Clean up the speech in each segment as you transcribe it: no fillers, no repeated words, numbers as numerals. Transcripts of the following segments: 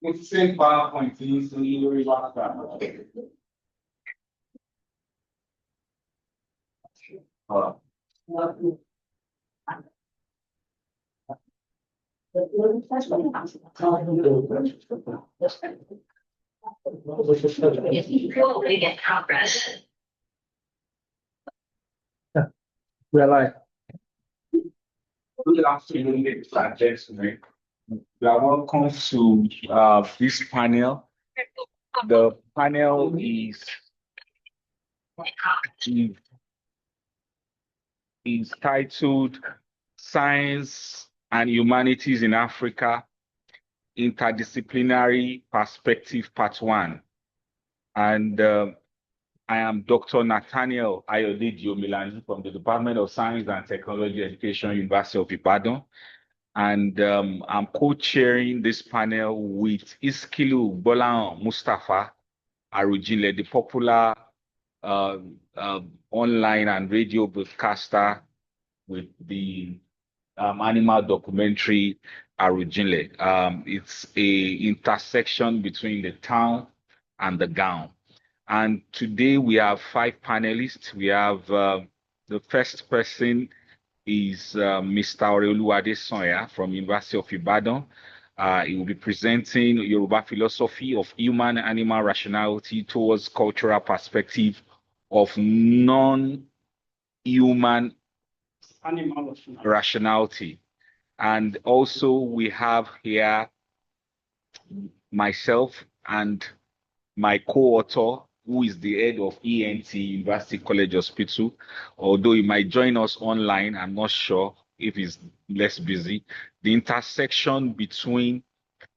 It's the same PowerPoint things in your Probably get progress. We're like, good afternoon, ladies and gentlemen. You are welcome to this panel. The panel is titled Science and Humanities in Africa, Interdisciplinary Perspective Part 1. And I am Dr. Nathaniel Ayodele Milani from the Department of Science and Technology Education, University of Ibadan. And I'm co-chairing this panel with Iskilu Bolan Mustafa Arujinle, the popular online and radio broadcaster with the animal documentary Arujinle. It's a intersection between the town and the gown. And today we have 5 panelists. We have the first person is Mr. Oreoluwade Sonya from University of Ibadan. He will be presenting Yoruba philosophy of human-animal rationality towards cultural perspective of non-human animal rationality. And also we have here myself and my co-author, who is the head of ENT, University College Hospital. Although he might join us online, I'm not sure if he's less busy. The intersection between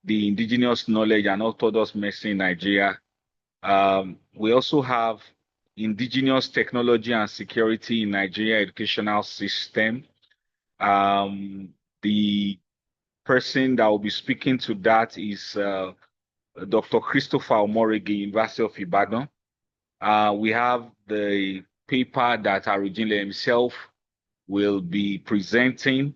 the indigenous knowledge and orthodox medicine in Nigeria. We also have indigenous technology and security in Nigeria educational system. The person that will be speaking to that is Dr. Christopher Omorege, University of Ibadan. We have the paper that Arujinle himself will be presenting.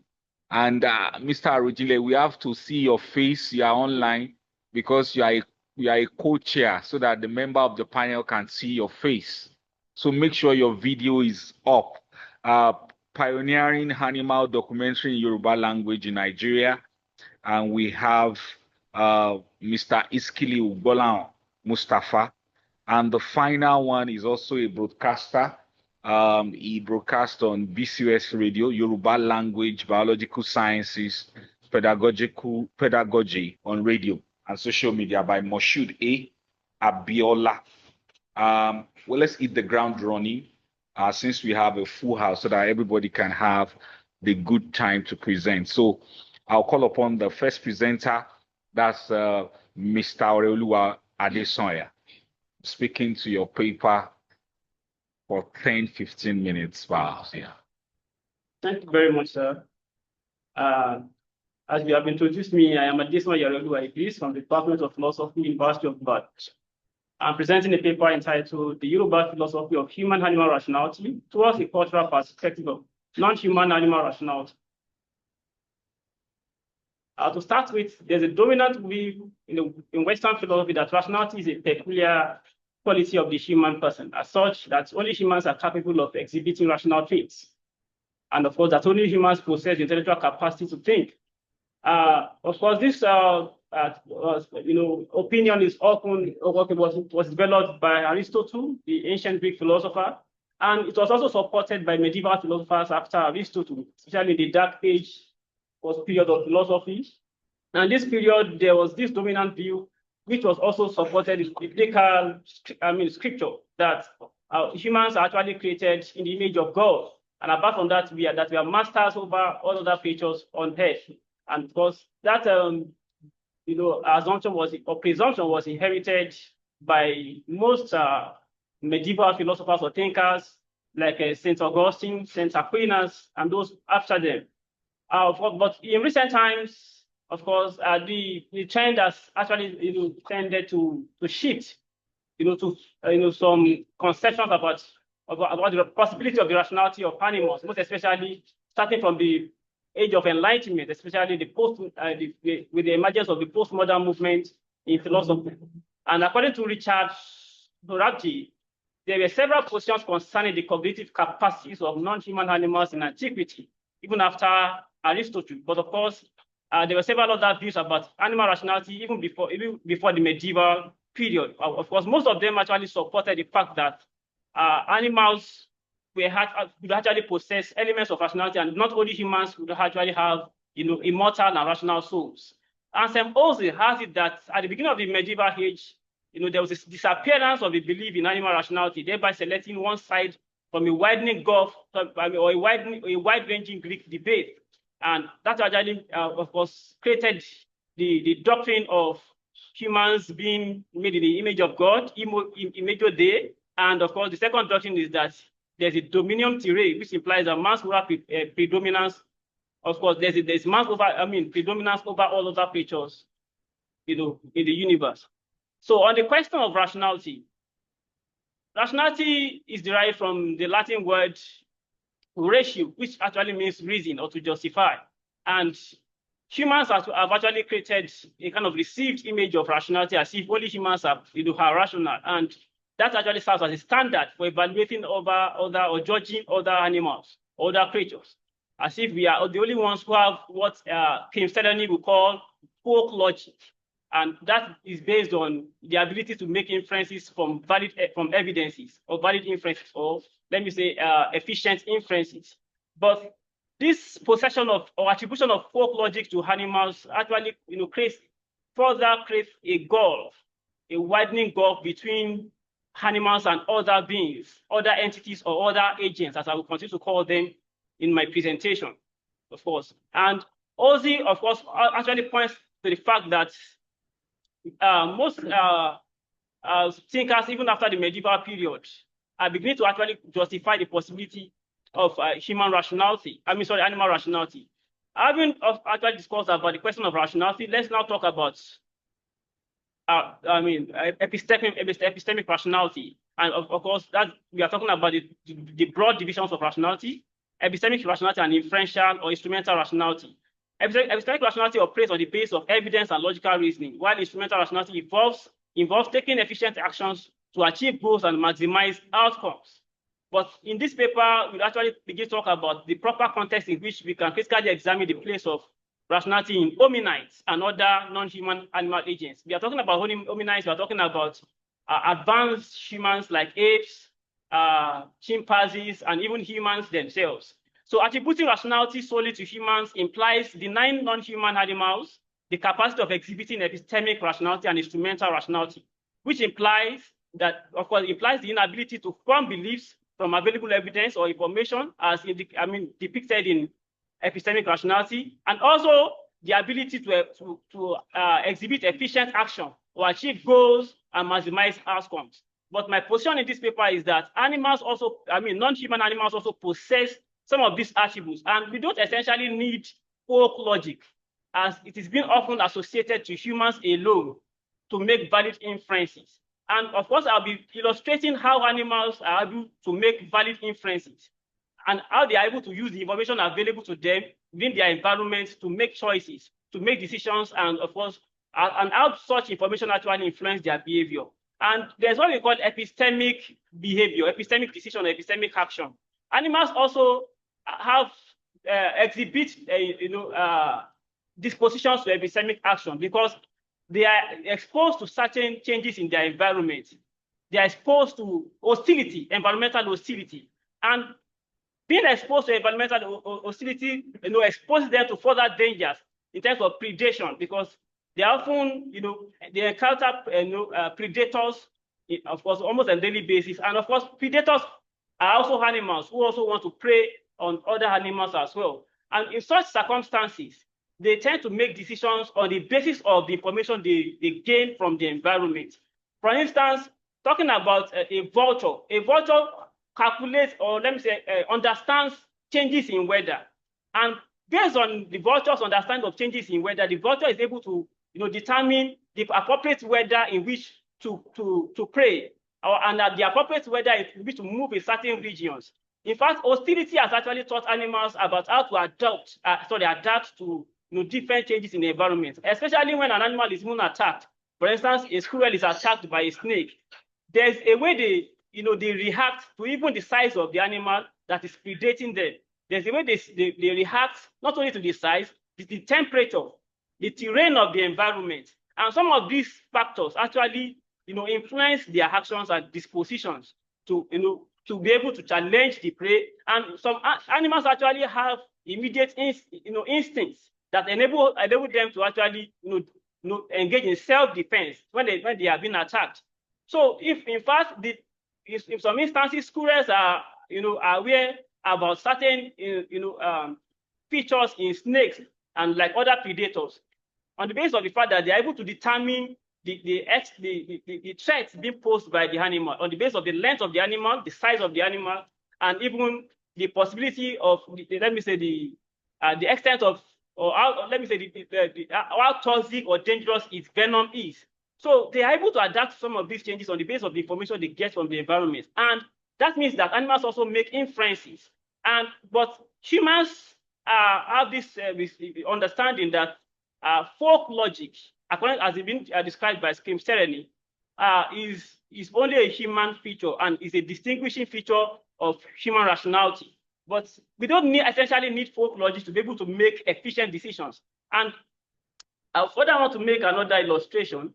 And Mr. Arujinle, we have to see your face. You are online because you are a co-chair so that the member of the panel can see your face. So make sure your video is up. Pioneering animal documentary in Yoruba language in Nigeria. And we have Mr. Iskili Bolan Mustafa. And the final one is also a broadcaster. He broadcasts on BCS Radio, Yoruba Language, Biological Sciences, Pedagogy on radio and social media by Moshood A. Abiola. Well, let's hit the ground running since we have a full house so that everybody can have the good time to present. So I'll call upon the first presenter, that's Mr. Oreoluwade Sonya, speaking to your paper for 10-15 minutes. Wow. Yeah. Thank you very much, sir. As you have introduced me, I am Adesonya Oreoluwade from the Department of Philosophy, University of Ibadan. I'm presenting a paper entitled The Yoruba Philosophy of Human-Animal Rationality Towards a Cultural Perspective of Non-Human Animal Rationality. To start with, there's a dominant view in Western philosophy that rationality is a peculiar quality of the human person, as such that only humans are capable of exhibiting rational traits. And of course, that only humans possess the intellectual capacity to think. Of course, this opinion is often was developed by Aristotle, the ancient Greek philosopher, and it was also supported by medieval philosophers after Aristotle, especially in the Dark Age period of philosophy. And this period, there was this dominant view, which was also supported in biblical, scripture, that humans are actually created in the image of God. And apart from that, we are masters over all other creatures on earth. And of course, that assumption or presumption was inherited by most medieval philosophers or thinkers like Saint Augustine, Saint Aquinas, and those after them. But in recent times, of course, the trend has actually tended to shift, to some conceptions about the possibility of the rationality of animals, most especially starting from the age of enlightenment, especially with the emergence of the postmodern movement in philosophy. And according to Richard Dorabji, there were several positions concerning the cognitive capacities of non-human animals in antiquity, even after Aristotle. But of course, there were several other views about animal rationality even before the medieval period. Of course, most of them actually supported the fact that animals could actually possess elements of rationality, and not only humans would actually have, immortal and rational souls. Anselm Ozzy has it that at the beginning of the medieval age, there was a disappearance of the belief in animal rationality, thereby selecting one side from a widening gulf or a wide-ranging Greek debate. And that actually, of course, created the doctrine of humans being made in the image of God, imago Dei. And of course, the second doctrine is that there's a dominium terrae, which implies a man's moral predominance. Of course, there's man's predominance over all other creatures, in the universe. So on the question of rationality, rationality is derived from the Latin word ratio, which actually means reason or to justify. And humans have actually created a kind of received image of rationality as if only humans are rational. And that actually serves as a standard for evaluating or judging other animals, other creatures, as if we are the only ones who have what Kim Stanley would call folk logic. And that is based on the ability to make inferences from evidences or valid inferences, or let me say efficient inferences. But this possession of or attribution of folk logic to animals actually creates a gulf, a widening gulf between animals and other beings, other entities or other agents, as I will continue to call them in my presentation, of course. And Ozzy, of course, actually points to the fact that most thinkers, even after the medieval period, are beginning to actually justify the possibility of animal rationality. Having actually discussed about the question of rationality, let's now talk about epistemic rationality. And of course, that we are talking about the broad divisions of rationality: epistemic rationality and inferential or instrumental rationality. Epistemic rationality operates on the basis of evidence and logical reasoning, while instrumental rationality involves taking efficient actions to achieve goals and maximize outcomes. But in this paper, we'll actually begin to talk about the proper context in which we can critically examine the place of rationality in hominids and other non-human animal agents. We are talking about hominids, we are talking about advanced humans like apes, chimpanzees, and even humans themselves. So attributing rationality solely to humans implies denying non-human animals the capacity of exhibiting epistemic rationality and instrumental rationality, which implies that, of course, implies the inability to form beliefs from available evidence or information, as depicted in epistemic rationality, and also the ability to exhibit efficient action or achieve goals and maximize outcomes. But my position in this paper is that non-human animals also possess some of these attributes, and we don't essentially need folk logic, as it is being often associated to humans alone to make valid inferences. And of course, I'll be illustrating how animals are able to make valid inferences and how they are able to use the information available to them within their environment to make choices, to make decisions, and of course, and how such information actually influence their behavior. And there's what we call epistemic behavior, epistemic decision, epistemic action. Animals also have exhibit dispositions to epistemic action because they are exposed to certain changes in their environment. They are exposed to hostility, environmental hostility. And being exposed to environmental hostility, exposes them to further dangers in terms of predation, because they often, they encounter predators, of course, almost on a daily basis. And of course, predators are also animals who also want to prey on other animals as well. And in such circumstances, they tend to make decisions on the basis of the information they gain from the environment. For instance, talking about a vulture calculates, or let me say, understands changes in weather. And based on the vulture's understanding of changes in weather, the vulture is able to determine the appropriate weather in which to prey, and the appropriate weather in which to move in certain regions. In fact, hostility has actually taught animals about how to adapt to different changes in the environment, especially when an animal is even attacked. For instance, a squirrel is attacked by a snake. There's a way they react to even the size of the animal that is predating them. There's a way they react not only to the size, the temperature, the terrain of the environment. And some of these factors actually, influence their actions and dispositions to be able to challenge the prey. And some animals actually have immediate instincts that enable them to actually engage in self-defense when they are being attacked. So if in fact in some instances squirrels are aware about certain features in snakes and like other predators, on the basis of the fact that they are able to determine the threats being posed by the animal on the basis of the length of the animal, the size of the animal, and even the possibility of the extent of, or how, how toxic or dangerous its venom is. So they are able to adapt some of these changes on the basis of the information they get from the environment. And that means that animals also make inferences. But humans have this understanding that folk logic, according as it's been described by Stereny, is only a human feature and is a distinguishing feature of human rationality. But we don't essentially need folk logic to be able to make efficient decisions. And I further want to make another illustration.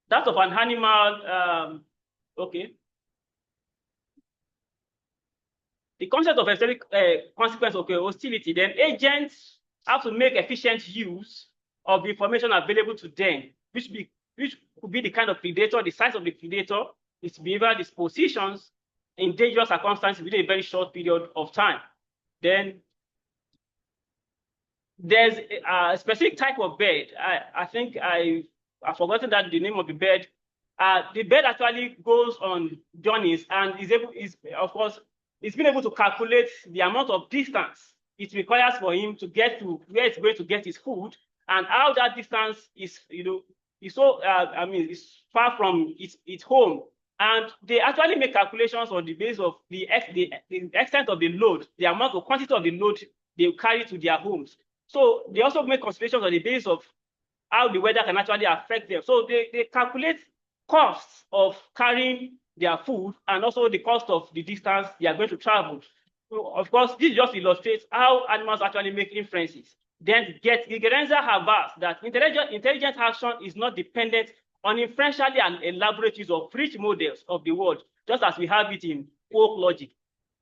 That of an animal, the concept of external consequence of hostility, then agents have to make efficient use of the information available to them, which could be the kind of predator, the size of the predator, its behavior, its positions in dangerous circumstances within a very short period of time. Then there's a specific type of bird. I think I've forgotten that the name of the bird. The bird actually goes on journeys and of course, it's been able to calculate the amount of distance it requires for him to get to where it's going to get his food, and how that distance is, is so, it's far from its home. And they actually make calculations on the basis of the extent of the load, the amount of quantity of the load they carry to their homes. So they also make considerations on the basis of how the weather can actually affect them. So they calculate costs of carrying their food and also the cost of the distance they are going to travel. So of course, this just illustrates how animals actually make inferences. Then Gigerenza has that intelligent action is not dependent on inferentially and elaborate use of rich models of the world, just as we have it in folk logic.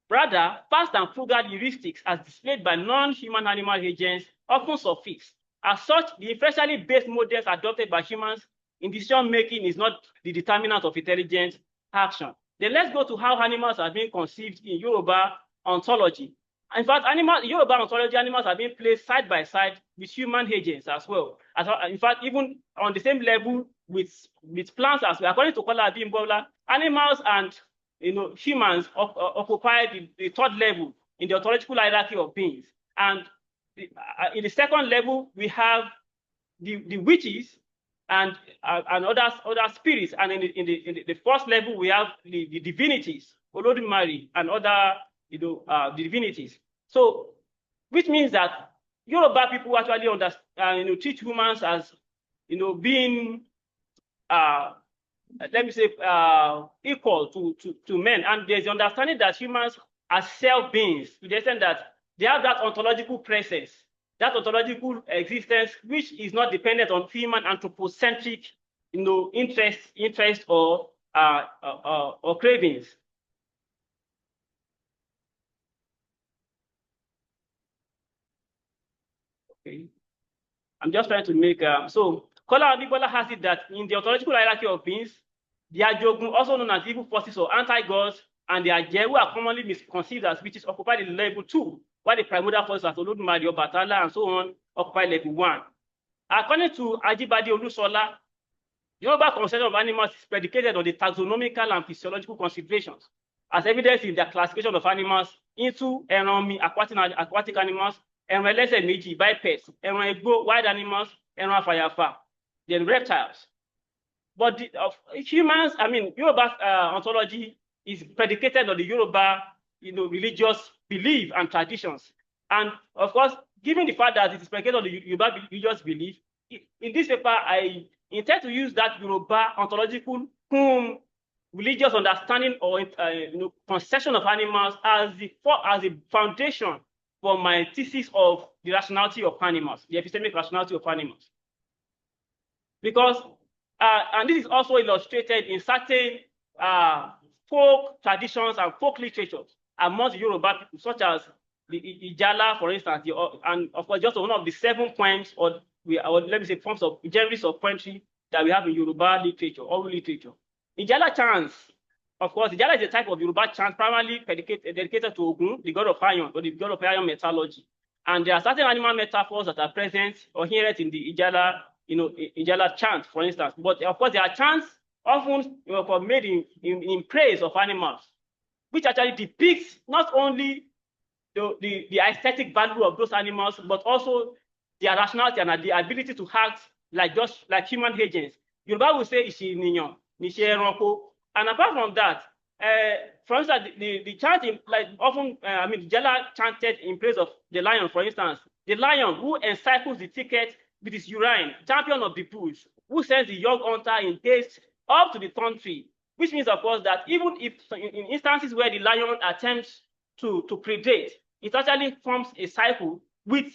Rather, fast and frugal heuristics as displayed by non-human animal agents often suffice. As such, the inferentially based models adopted by humans in decision-making is not the determinant of intelligent action. Then let's go to how animals are being conceived in Yoruba ontology. In fact, Yoruba ontology animals are being placed side by side with human agents as well. In fact, even on the same level with plants as well. According to Kola Abimbola, animals and humans occupy the third level in the ontological hierarchy of beings. And in the second level, we have the witches and other spirits. And in the first level, we have the divinities, Olodumare and other divinities. So, which means that Yoruba people actually understand, treat humans as being let me say equal to men. And there's the understanding that humans are self-beings to the extent that they have that ontological presence, that ontological existence, which is not dependent on human anthropocentric interest or cravings. Okay. I'm just trying to make so Kola Abibola has it that in the ontological hierarchy of beings, the Ajogun, also known as evil forces or anti-gods, and the Aje, who are commonly misconceived as witches, occupy the level 2, while the primordial forces as Olodumare, Obatala, and so on occupy level 1. According to Ajibade Olusola, Yoruba conception of animals is predicated on the taxonomical and physiological considerations, as evidenced in their classification of animals into aquatic animals, ẹran méjì, bipeds, ẹran igbó, wild animals, ẹran afàyàfà, then reptiles. But humans, Yoruba ontology is predicated on the Yoruba, religious belief and traditions. And of course, given the fact that it is predicated on the Yoruba religious belief, in this paper, I intend to use that Yoruba ontological religious understanding or conception of animals as the foundation for my thesis of the rationality of animals, the epistemic rationality of animals. Because, and this is also illustrated in certain folk traditions and folk literatures amongst the Yoruba people, such as the Ijala, for instance, and of course, just one of the 7 poems, or let me say, forms of genres of poetry that we have in Yoruba literature, oral literature. Ijala chants, of course, Ijala is a type of Yoruba chant primarily dedicated to Ogun, the god of iron, or the god of iron metallurgy. And there are certain animal metaphors that are present or inherent in the Ijala, Ijala chant, for instance. But of course, there are chants often made in praise of animals, which actually depicts not only the aesthetic value of those animals, but also their rationality and the ability to act like human agents. Yoruba will say "Ishi niyan, nishe eranko," and apart from that, for instance, the chanting the Jala chanted in praise of the lion, for instance, the lion who encircles the thicket with his urine, champion of the bush, who sends the young hunter in haste up to the thorn tree, which means, of course, that even if in instances where the lion attempts to predate, it actually forms a cycle with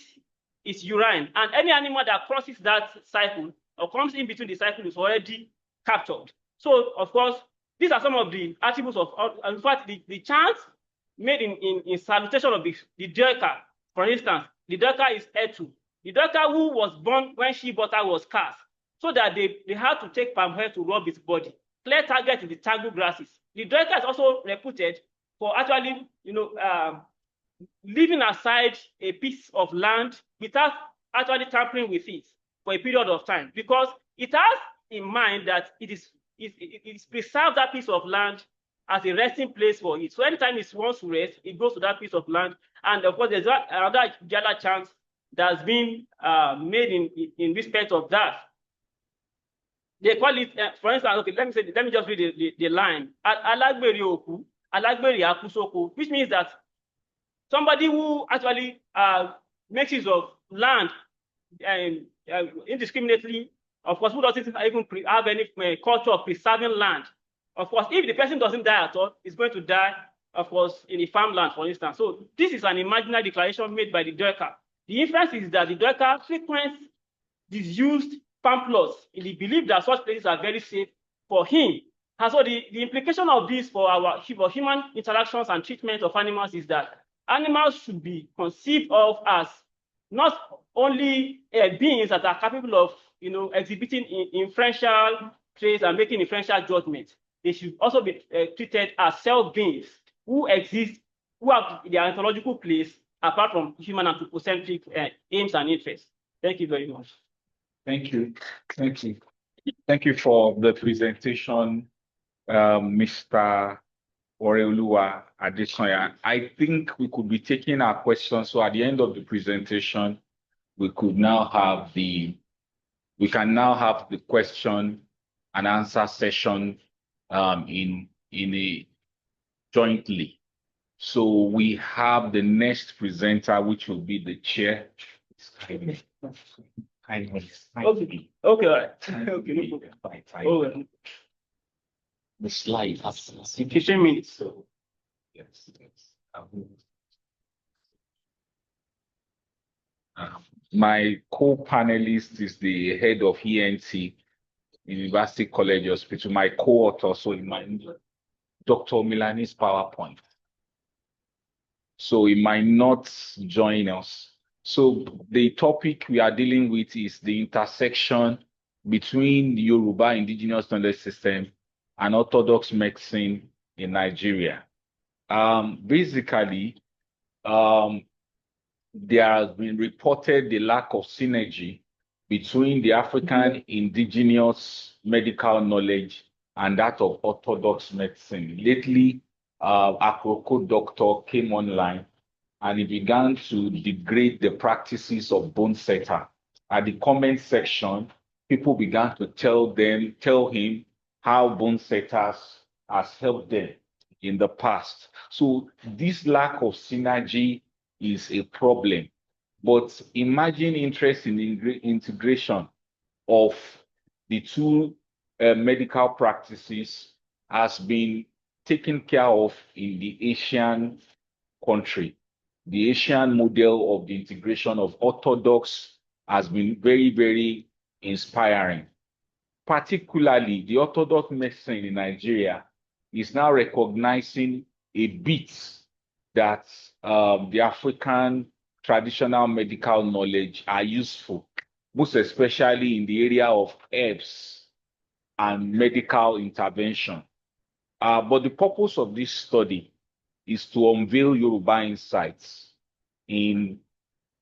its urine, and any animal that crosses that cycle or comes in between the cycle is already captured. So, of course, these are some of the attributes of, in fact, the chants made in salutation of the Dirka, for instance. The Dirka is Etu. The Dirka who was born when she butter was cast, so that they had to take palm oil to rub its body. Clear target in the tangled grasses. The Dirka is also reputed for actually, leaving aside a piece of land without actually tampering with it for a period of time, because it has in mind that it preserves that piece of land as a resting place for it. So anytime it wants to rest, it goes to that piece of land. And of course, there's another Jala chant that's been made in respect of that. They call it, for instance, okay, let me just read the line. Alagberi oku, alagberi akusoko, which means that somebody who actually makes use of land indiscriminately, of course, who doesn't even have any culture of preserving land. Of course, if the person doesn't die at all, he's going to die, of course, in a farmland, for instance. So this is an imaginary declaration made by the Dirka. The inference is that the Dirka frequents disused farm plots in the belief that such places are very safe for him. And so the implication of this for human interactions and treatment of animals is that animals should be conceived of as not only beings that are capable of exhibiting inferential traits and making inferential judgments. They should also be treated as self-beings who exist, who have their ontological place apart from human anthropocentric aims and interests. Thank you very much. Thank you. Thank you. Thank you for the presentation, Mr. Oreoluwa Adesanya. I think we could be taking our questions. So at the end of the presentation, we can now have the question and answer session in a jointly. So we have the next presenter, which will be the chair. Okay, all right. Okay. The slide has 15 minutes. So yes. My co-panelist is the head of ENT, University College Hospital, my co-author, so in my Dr. Milani's PowerPoint. So he might not join us. So the topic we are dealing with is the intersection between the Yoruba indigenous knowledge system and orthodox medicine in Nigeria. Basically, there has been reported the lack of synergy between the African indigenous medical knowledge and that of orthodox medicine. Lately, Aproko doctor came online and he began to degrade the practices of bone setter. At the comment section, people began to tell him how bone setters has helped them in the past. So this lack of synergy is a problem. But imagine interest in integration of the two medical practices has been taken care of in the Asian country. The Asian model of the integration of orthodox has been very, very inspiring. Particularly, the orthodox medicine in Nigeria is now recognizing a bit that the African traditional medical knowledge are useful, most especially in the area of herbs and medical intervention. But the purpose of this study is to unveil Yoruba insights in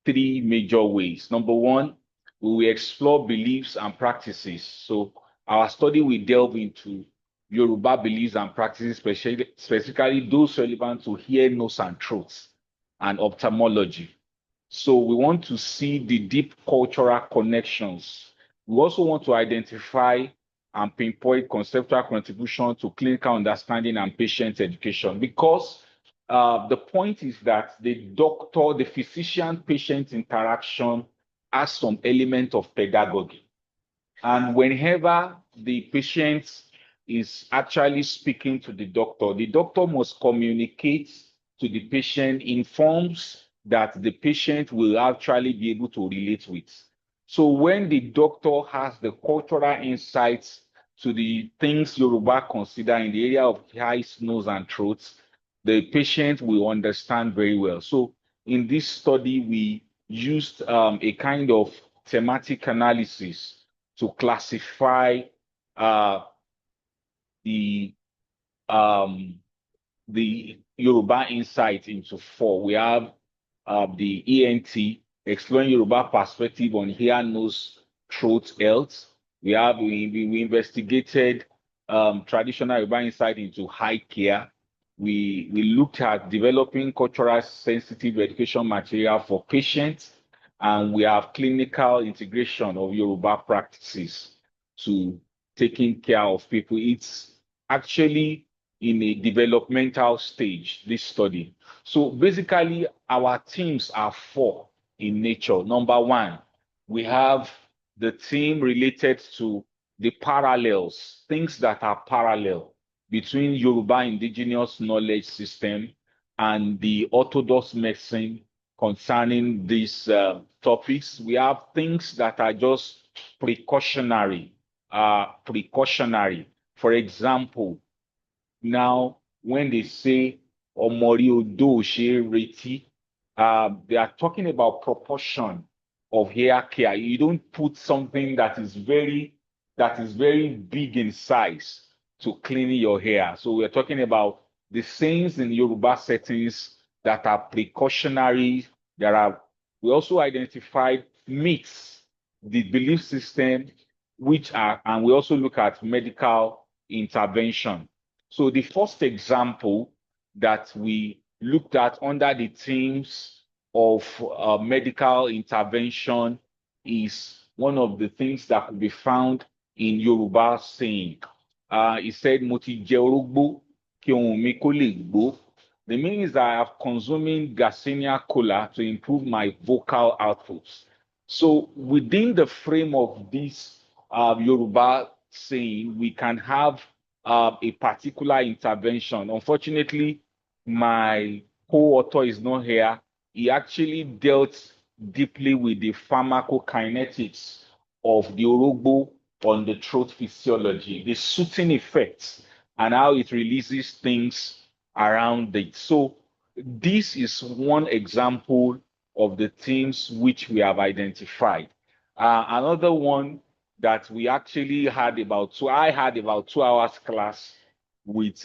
three major ways. Number one, we will explore beliefs and practices. So our study will delve into Yoruba beliefs and practices, specifically those relevant to ear, nose, and throat and ophthalmology. So we want to see the deep cultural connections. We also want to identify and pinpoint conceptual contribution to clinical understanding and patient education, because the point is that the physician-patient interaction has some element of pedagogy. And whenever the patient is actually speaking to the doctor must communicate to the patient in forms that the patient will actually be able to relate with. So when the doctor has the cultural insights to the things Yoruba consider in the area of eyes, nose, and throat, the patient will understand very well. So in this study, we used a kind of thematic analysis to classify the Yoruba insight into four. We have the ENT, exploring Yoruba perspective on ear, nose, throat health. We investigated traditional Yoruba insight into high care. We looked at developing cultural sensitive education material for patients, and we have clinical integration of Yoruba practices to taking care of people. It's actually in a developmental stage, this study. So basically, our themes are four in nature. Number one, we have the theme related to the parallels, things that are parallel between Yoruba indigenous knowledge system and the orthodox medicine concerning these topics. We have things that are just precautionary. For example, now when they say Omori Odo She Reti, they are talking about proportion of hair care. You don't put something that is very big in size to clean your hair. So we're talking about the sayings in Yoruba settings that are precautionary. We also identified myths, the belief system, and we also look at medical intervention. So the first example that we looked at under the themes of medical intervention is one of the things that could be found in Yoruba saying. He said, "Mo ti jẹ orógbó kí ohùn mi kó lè gbó." The meaning is that I have consuming Garcinia cola to improve my vocal outputs. So within the frame of this Yoruba saying, we can have a particular intervention. Unfortunately, my co-author is not here. He actually dealt deeply with the pharmacokinetics of the orogbo on the throat physiology, the soothing effects, and how it releases things around it. So this is one example of the themes which we have identified. Another one that we actually had I had about 2 hours class with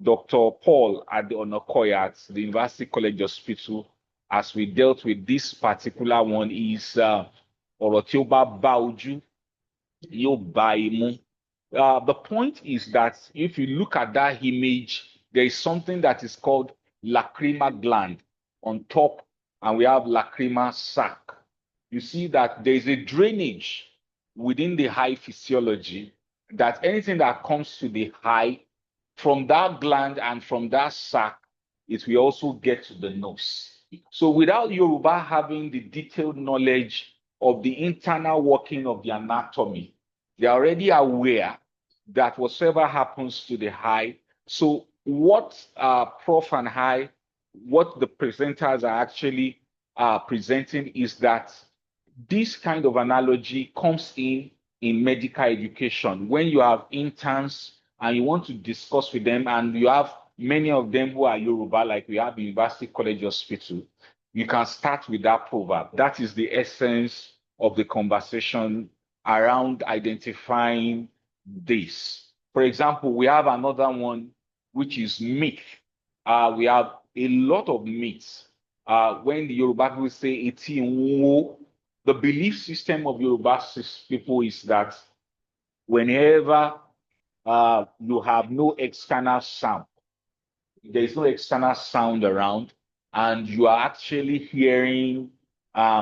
Dr. Paul at the Onokoya at the University College Hospital as we dealt with this particular one is Orotioba Bauju Yobaimu. The point is that if you look at that image, there is something that is called lacrimal gland on top, and we have lacrimal sac. You see that there is a drainage within the eye physiology, that anything that comes to the eye from that gland and from that sac, it will also get to the nose. So without Yoruba having the detailed knowledge of the internal working of the anatomy. They're already aware that whatsoever happens to the eye. So what Prof and I, what the presenters are actually presenting is that this kind of analogy comes in medical education when you have interns and you want to discuss with them, and you have many of them who are Yoruba, like we have University College Hospital. You can start with that proverb. That is the essence of the conversation around identifying this. For example, we have another one, which is myth. We have a lot of myths. When the Yoruba people say "eti nwo," the belief system of Yoruba people is that whenever you have no external sound, there is no external sound around, and you are actually hearing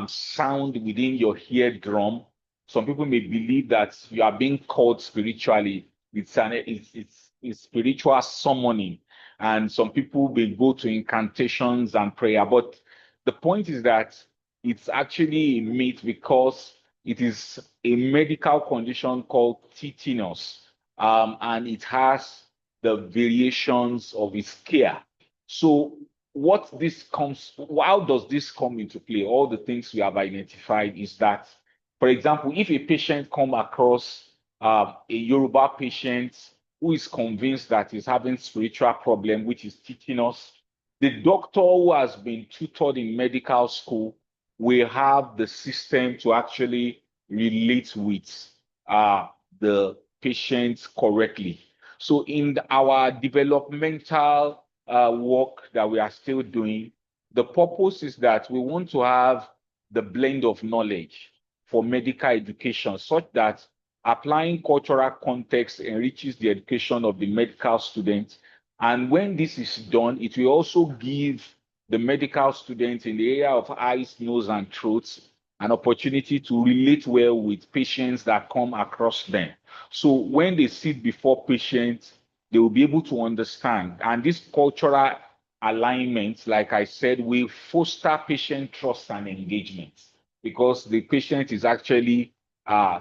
sound within your eardrum. Some people may believe that you are being called spiritually. It's spiritual summoning, and some people may go to incantations and prayer. But the point is that it's actually a myth because it is a medical condition called tetanus, and it has the variations of its care. So how does this come into play? All the things we have identified is that, for example, if a patient come across a Yoruba patient who is convinced that he's having spiritual problem, which is tetanus, the doctor who has been tutored in medical school will have the system to actually relate with the patient correctly. So in our developmental work that we are still doing, the purpose is that we want to have the blend of knowledge for medical education such that applying cultural context enriches the education of the medical students. And when this is done, it will also give the medical students in the area of eyes, nose, and throats an opportunity to relate well with patients that come across them. So when they sit before patients, they will be able to understand. And this cultural alignment, like I said, will foster patient trust and engagement because the patient is actually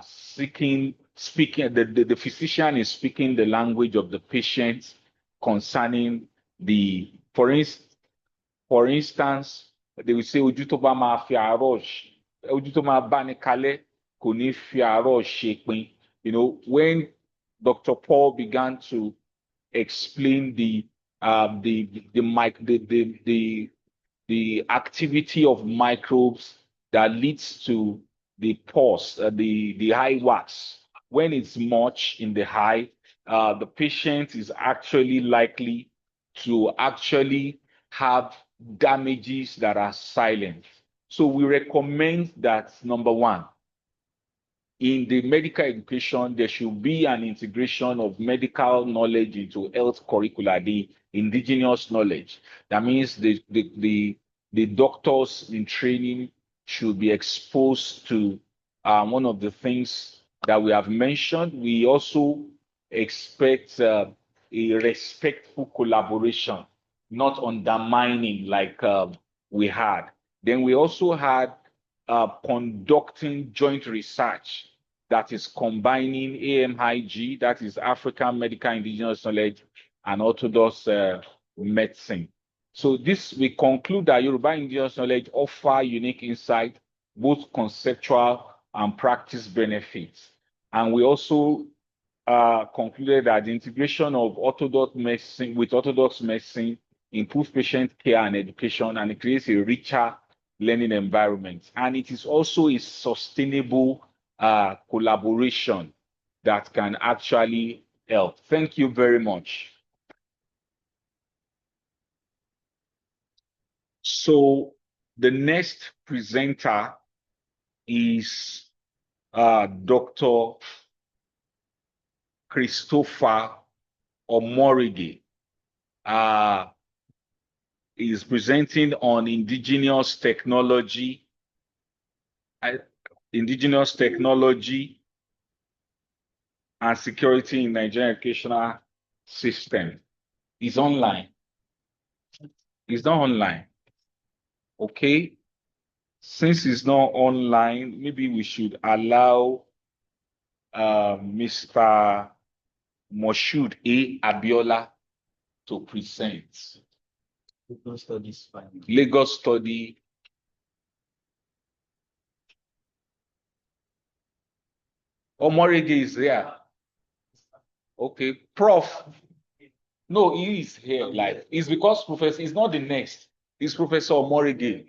speaking, the physician is speaking the language of the patient concerning for instance, they will say, ojú tó bá máa fi àárọ̀ ojú tó máa bá ní kalẹ̀ kò ní fi àárọ̀ ṣepin. You know, when Dr. Paul began to explain the activity of microbes that leads to the pus, the eye wax. When it's much in the eye, the patient is actually likely to actually have damages that are silent. So we recommend that, number one, in the medical education, there should be an integration of medical knowledge into health curricula, the indigenous knowledge. That means the doctors in training should be exposed to one of the things that we have mentioned. We also expect a respectful collaboration, not undermining like we had. Then we also had conducting joint research that is combining AMIG, that is African Medical Indigenous Knowledge, and Orthodox medicine. So this, we conclude that Yoruba Indigenous Knowledge offer unique insight, both conceptual and practice benefits. And we also concluded that the integration of Orthodox medicine improves patient care and education, and it creates a richer learning environment. And it is also a sustainable collaboration that can actually help. Thank you very much. So the next presenter is Dr. Christopher Omorige. Is presenting on indigenous technology and security in Nigerian educational system. It's online. It's not online. Okay. Since it's not online, maybe we should allow Mr. Moshood A. Abiola to present. Lagos study. Omorege is there. Okay, Prof. No, he is here. Like, it's because Professor is not the next. It's Professor Omorege.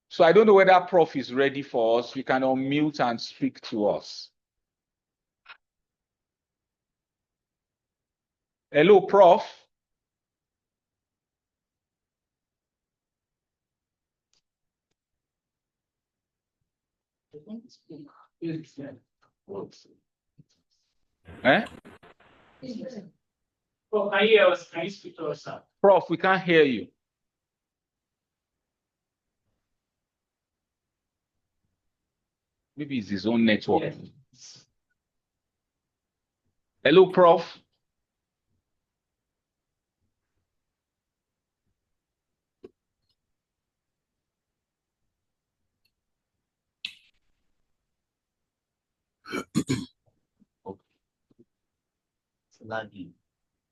So I don't know whether Prof is ready for us. We can unmute and speak to us. Hello, Prof. Eh? Oh, can you hear us? Can you speak to us, sir? Prof, we can't hear you. Maybe it's his own network. Yes. Hello, Prof.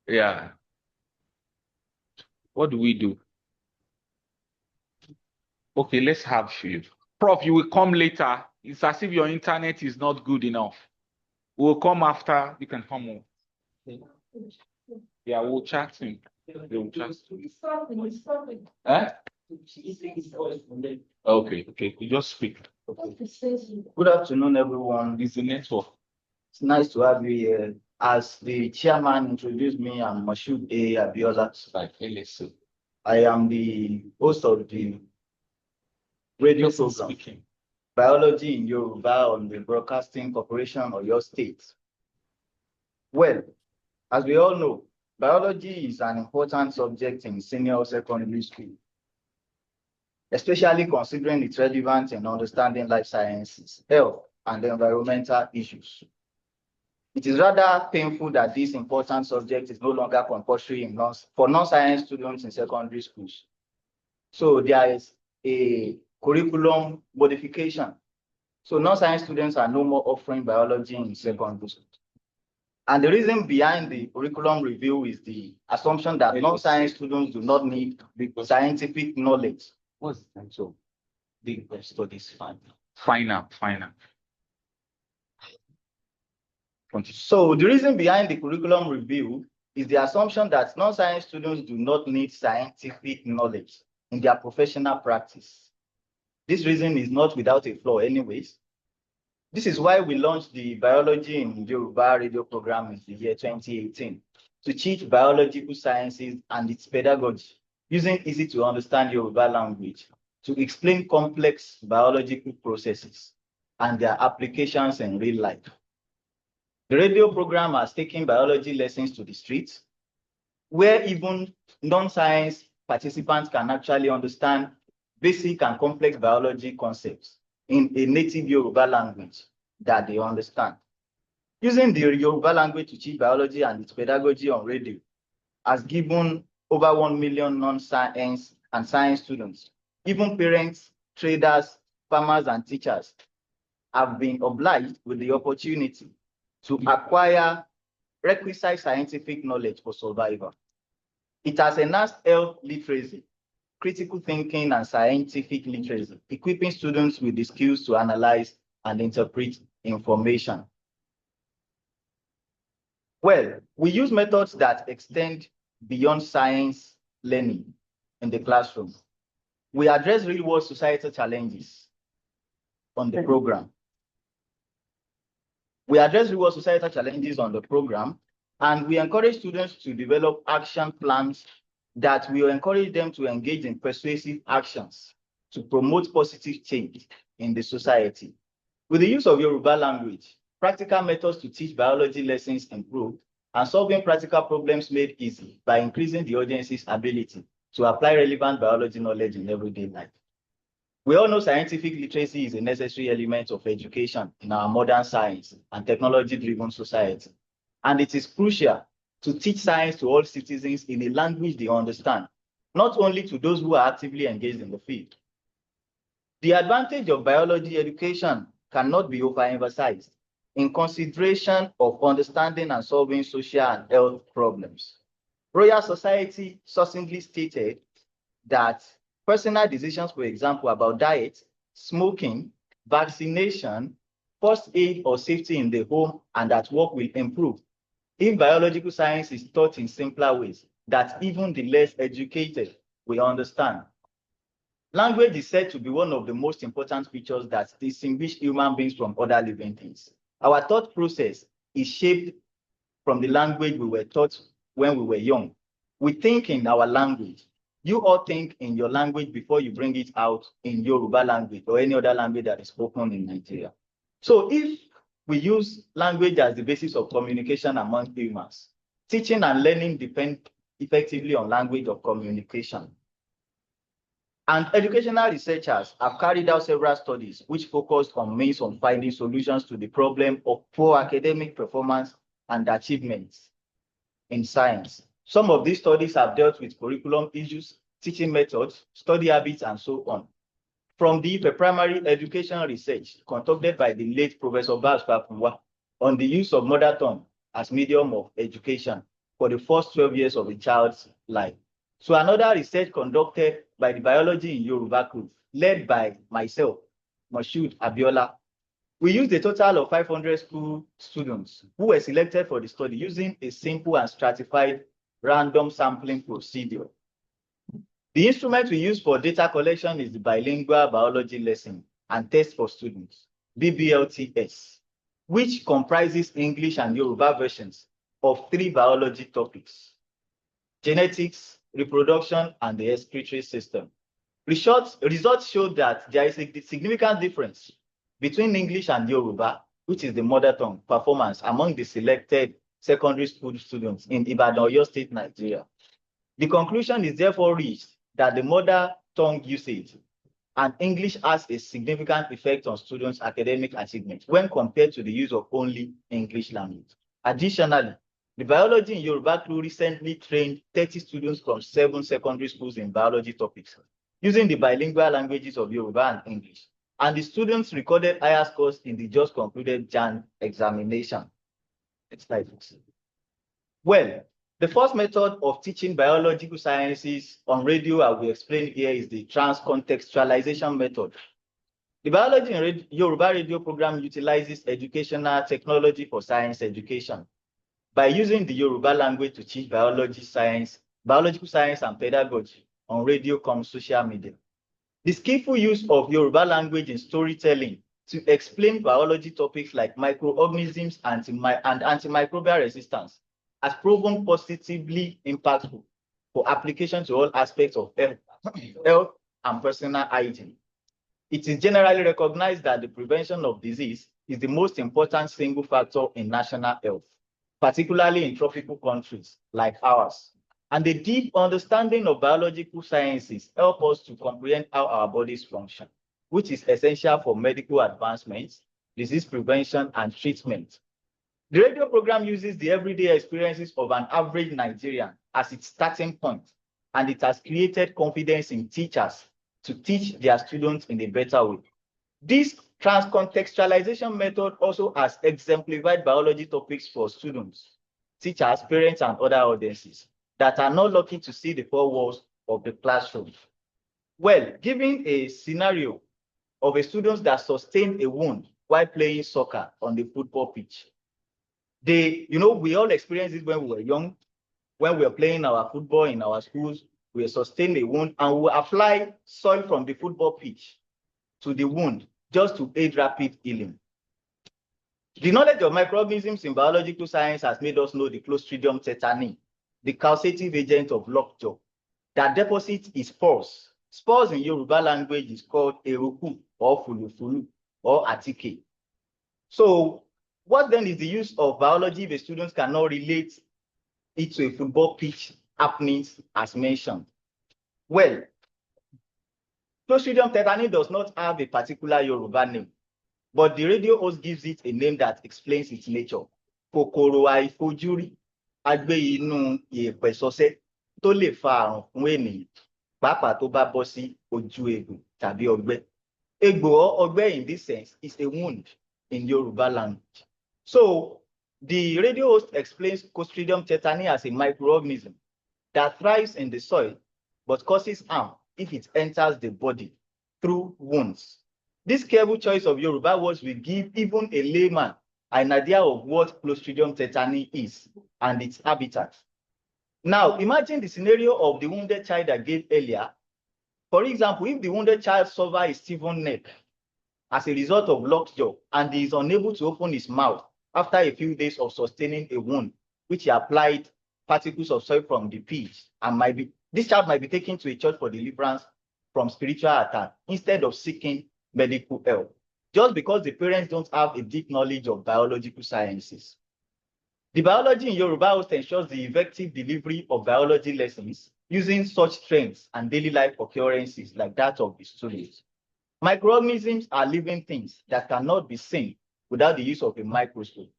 Yeah. What do we do? Okay, let's have you. Prof, you will come later. It's as if your internet is not good enough. We'll come after. You can come on. Yeah, we'll chat him. We'll chat. Eh? Okay. You just speak. Good afternoon, everyone. It's the network. It's nice to have you here. As the chairman introduced me, I'm Moshood A. Abiola. Like LSO. I am the host of the radio program, Speaking. Biology in Yoruba on the Broadcasting Corporation of your state. Well, as we all know, biology is an important subject in senior secondary school, especially considering its relevance in understanding life sciences, health, and environmental issues. It is rather painful that this important subject is no longer compulsory for non-science students in secondary schools. So there is a curriculum modification. So non-science students are no more offering biology in secondary school. And the reason behind the curriculum review is the assumption that non-science students do not need scientific knowledge. What's the time? So The studies final. So the reason behind the curriculum review is the assumption that non-science students do not need scientific knowledge in their professional practice. This reason is not without a flaw anyways. This is why we launched the Biology in Yoruba radio program in the year 2018 to teach biological sciences and its pedagogy using easy to understand Yoruba language to explain complex biological processes and their applications in real life. The radio program has taken biology lessons to the streets, where even non-science participants can actually understand basic and complex biology concepts in a native Yoruba language that they understand. Using the Yoruba language to teach biology and its pedagogy on radio has given over 1 million non-science and science students, even parents, traders, farmers, and teachers have been obliged with the opportunity to acquire requisite scientific knowledge for survival. It has enhanced health literacy, critical thinking, and scientific literacy, equipping students with the skills to analyze and interpret information. Well, we use methods that extend beyond science learning in the classroom. We address real-world societal challenges on the program. We address real-world societal challenges on the program, and we encourage students to develop action plans that will encourage them to engage in persuasive actions to promote positive change in the society. With the use of Yoruba language, practical methods to teach biology lessons improved, and solving practical problems made easy by increasing the audience's ability to apply relevant biology knowledge in everyday life. We all know scientific literacy is a necessary element of education in our modern science and technology-driven society. And it is crucial to teach science to all citizens in a language they understand, not only to those who are actively engaged in the field. The advantage of biology education cannot be overemphasized in consideration of understanding and solving social and health problems. Royal Society succinctly stated that personal decisions, for example, about diet, smoking, vaccination, first aid or safety in the home and at work will improve if biological science is taught in simpler ways that even the less educated will understand. Language is said to be one of the most important features that distinguish human beings from other living things. Our thought process is shaped from the language we were taught when we were young. We think in our language. You all think in your language before you bring it out in Yoruba language or any other language that is spoken in Nigeria. So if we use language as the basis of communication among humans, teaching and learning depend effectively on language of communication. And educational researchers have carried out several studies which focused on means of finding solutions to the problem of poor academic performance and achievements in science. Some of these studies have dealt with curriculum issues, teaching methods, study habits, and so on. From the primary education research conducted by the late Professor Babs Papunwa on the use of mother tongue as medium of education for the first 12 years of a child's life. So another research conducted by the Biology in Yoruba group, led by myself, Moshood Abiola. We used a total of 500 school students who were selected for the study using a simple and stratified random sampling procedure. The instrument we use for data collection is the bilingual biology lesson and test for students, BBLTS, which comprises English and Yoruba versions of 3 biology topics: genetics, reproduction, and the excretory system. Results showed that there is a significant difference between English and Yoruba, which is the mother tongue, performance among the selected secondary school students in Ibadan, Oyo State, Nigeria. The conclusion is therefore reached that the mother tongue usage and English has a significant effect on students' academic achievement when compared to the use of only English language. Additionally, the Biology in Yoruba crew recently trained 30 students from 7 secondary schools in biology topics using the bilingual languages of Yoruba and English. And the students recorded higher scores in the just concluded JAN examination. Next slide, please. Well, the first method of teaching biological sciences on radio, I will explain here, is the transcontextualization method. The Biology in Yoruba radio program utilizes educational technology for science education by using the Yoruba language to teach biological science and pedagogy on radio com social media. The skillful use of Yoruba language in storytelling to explain biology topics like microorganisms and antimicrobial resistance has proven positively impactful for application to all aspects of health and personal hygiene. It is generally recognized that the prevention of disease is the most important single factor in national health, particularly in tropical countries like ours. And the deep understanding of biological sciences help us to comprehend how our bodies function, which is essential for medical advancements, disease prevention, and treatment. The radio program uses the everyday experiences of an average Nigerian as its starting point, and it has created confidence in teachers to teach their students in a better way. This transcontextualization method also has exemplified biology topics for students, teachers, parents, and other audiences that are not lucky to see the 4 walls of the classroom. Well, given a scenario of a student that sustained a wound while playing soccer on the football pitch, we all experienced it when we were young, when we were playing our football in our schools. We sustained a wound and we apply soil from the football pitch to the wound just to aid rapid healing. The knowledge of microorganisms in biological science has made us know the Clostridium tetani, the causative agent of lockjaw, that deposits is spores. Spores in Yoruba language is called eruku or fulufulu or atike. So what then is the use of biology if the students cannot relate it to a football pitch happenings as mentioned? Well, Clostridium tetani does not have a particular Yoruba name, but the radio host gives it a name that explains its nature. Kòkòrò àìfojúrí agbé inú ìyẹ̀pẹ̀ sọsẹ́ tó lè fa àrùn fún ènìyàn, pàápàá tó bá bọ́ sí ojú egbò tàbí ọgbẹ́. Egbo or Ogbe in this sense is a wound in Yoruba language. So the radio host explains Clostridium tetani as a microorganism that thrives in the soil but causes harm if it enters the body through wounds. This careful choice of Yoruba words will give even a layman an idea of what Clostridium tetani is and its habitat. Now, imagine the scenario of the wounded child I gave earlier. For example, if the wounded child suffers a stiffened neck as a result of lockjaw and he is unable to open his mouth after a few days of sustaining a wound, which he applied particles of soil from the pitch, and this child might be taken to a church for deliverance from spiritual attack instead of seeking medical help, just because the parents don't have a deep knowledge of biological sciences. The biology in Yoruba host ensures the effective delivery of biology lessons using such trends and daily life occurrences like that of the students. Microorganisms are living things that cannot be seen without the use of a microscope.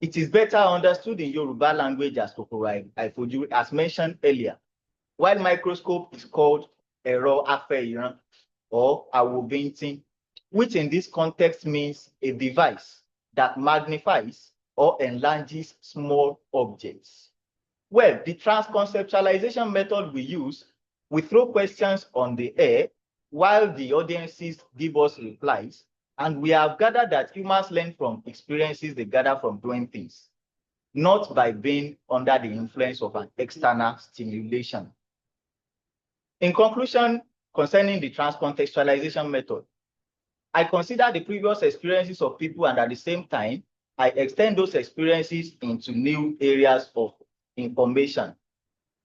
It is better understood in Yoruba language as kokoro àìfojúrí, as mentioned earlier, while microscope is called ẹ̀rọ afẹ́ìran or àwòbíntín, which in this context means a device that magnifies or enlarges small objects. Well, the transconceptualization method we use, we throw questions on the air while the audiences give us replies, and we have gathered that humans learn from experiences they gather from doing things, not by being under the influence of an external stimulation. In conclusion, concerning the transcontextualization method, I consider the previous experiences of people, and at the same time, I extend those experiences into new areas of information.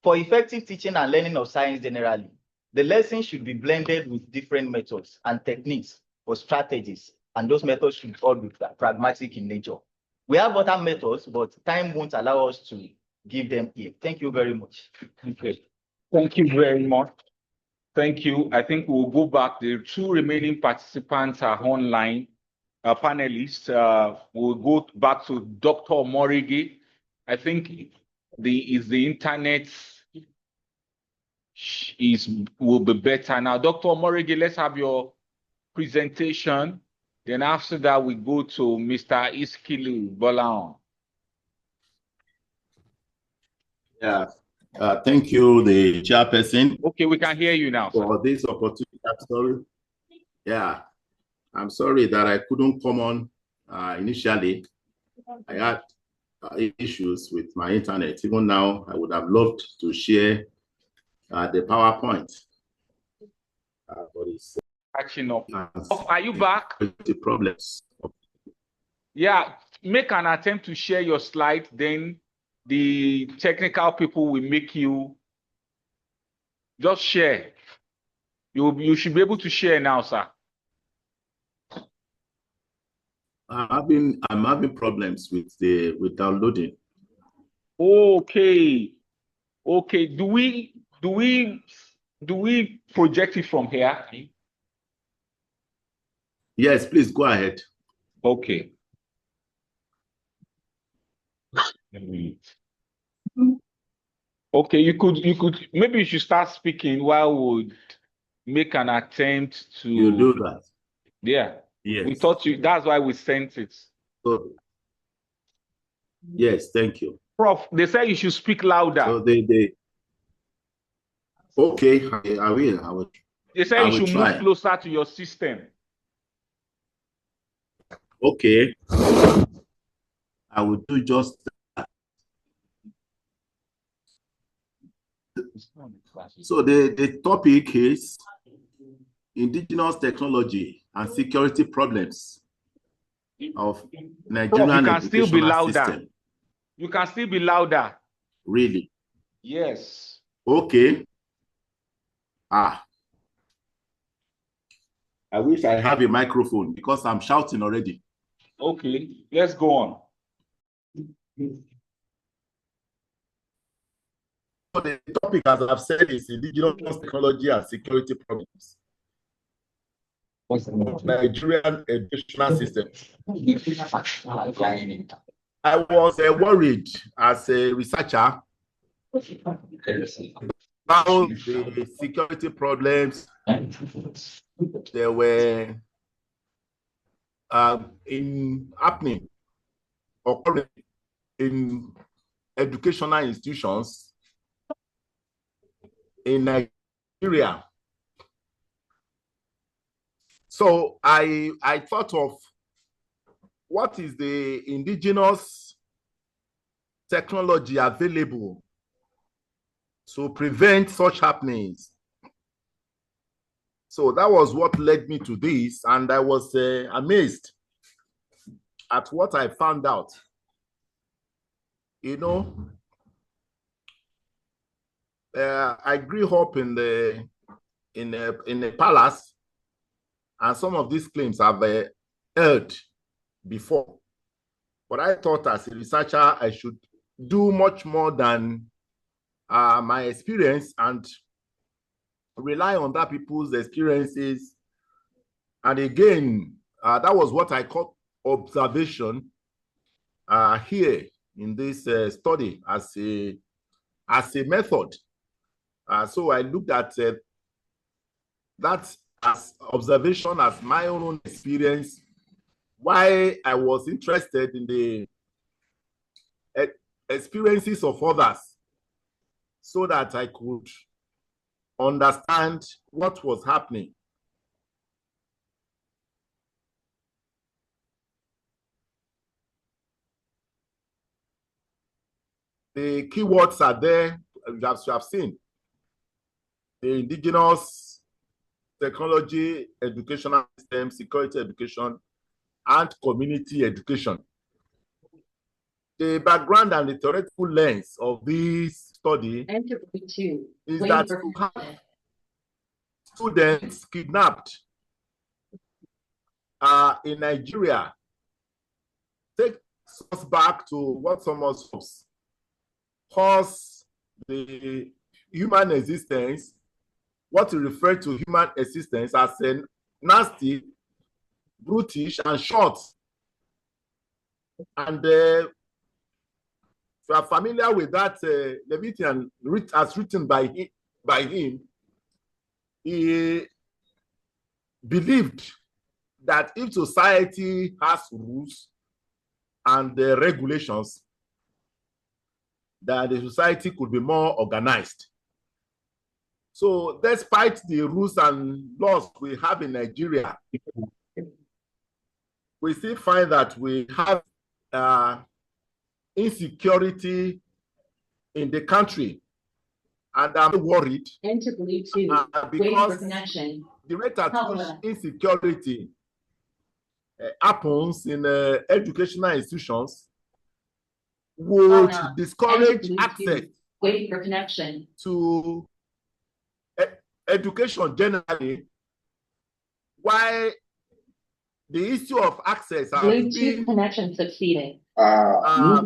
For effective teaching and learning of science generally, the lesson should be blended with different methods and techniques or strategies, and those methods should all be pragmatic in nature. We have other methods, but time won't allow us to give them here. Thank you very much. Okay. Thank you very much. Thank you. I think we'll go back. The two remaining participants are online. Panelists. We'll go back to Dr. Morigi. I think the internet will be better now. Dr. Morigi, let's have your presentation. Then after that, we go to Mr. Iskilu Bolaon. Yeah. Thank you, the chairperson. Okay, we can hear you now, for sir. this opportunity. I'm sorry. Yeah, I'm sorry that I couldn't come on initially. I had issues with my internet. Even now, I would have loved to share the PowerPoint. But it's Catching up. Are you back? the problems. Yeah, make an attempt to share your slide, then the technical people will make you just share. You should be able to share now, sir. I'm having problems with downloading. Okay. Okay. Do we project it from here? Yes, please go ahead. Okay. Okay, you could maybe you should start speaking while we make an attempt to You do that. Yeah. Yes. We thought that's why we sent it. So, yes, thank you. Prof, they say you should speak louder. So okay, I will. They say you should move closer to your system. Okay. I will do just that. So the topic is indigenous technology and security problems of Nigerian educational system. You can still be louder. Really? Yes. Okay. I wish I have a microphone because I'm shouting already. Okay, let's go on. So the topic, as I've said, is indigenous technology and security problems of Nigerian educational system. I was worried as a researcher about the security problems there were happening occurring in educational institutions in Nigeria. So I thought of what is the indigenous technology available to prevent such happenings. So that was what led me to this, and I was amazed at what I found out. You know, I grew up in a palace, and some of these claims I've heard before. But I thought as a researcher, I should do much more than my experience and rely on other people's experiences. And again, that was what I call observation here in this study as a method. So I looked at that as observation, as my own experience, why I was interested in the experiences of others, so that I could understand what was happening. The keywords are there, as you have seen. The indigenous technology, educational system, security education, and community education. The background and the theoretical lens of this study is that to have students kidnapped in Nigeria takes us back to what some of us calls the human existence, what we refer to human existence as a nasty, brutish, and short. And if you are familiar with that Leviathan as written by him, he believed that if society has rules and regulations, that the society could be more organized. So despite the rules and laws we have in Nigeria, we still find that we have insecurity in the country. And I'm worried because the rate at which insecurity happens in educational institutions would discourage access to education generally, while the issue of access has been connection succeeding. has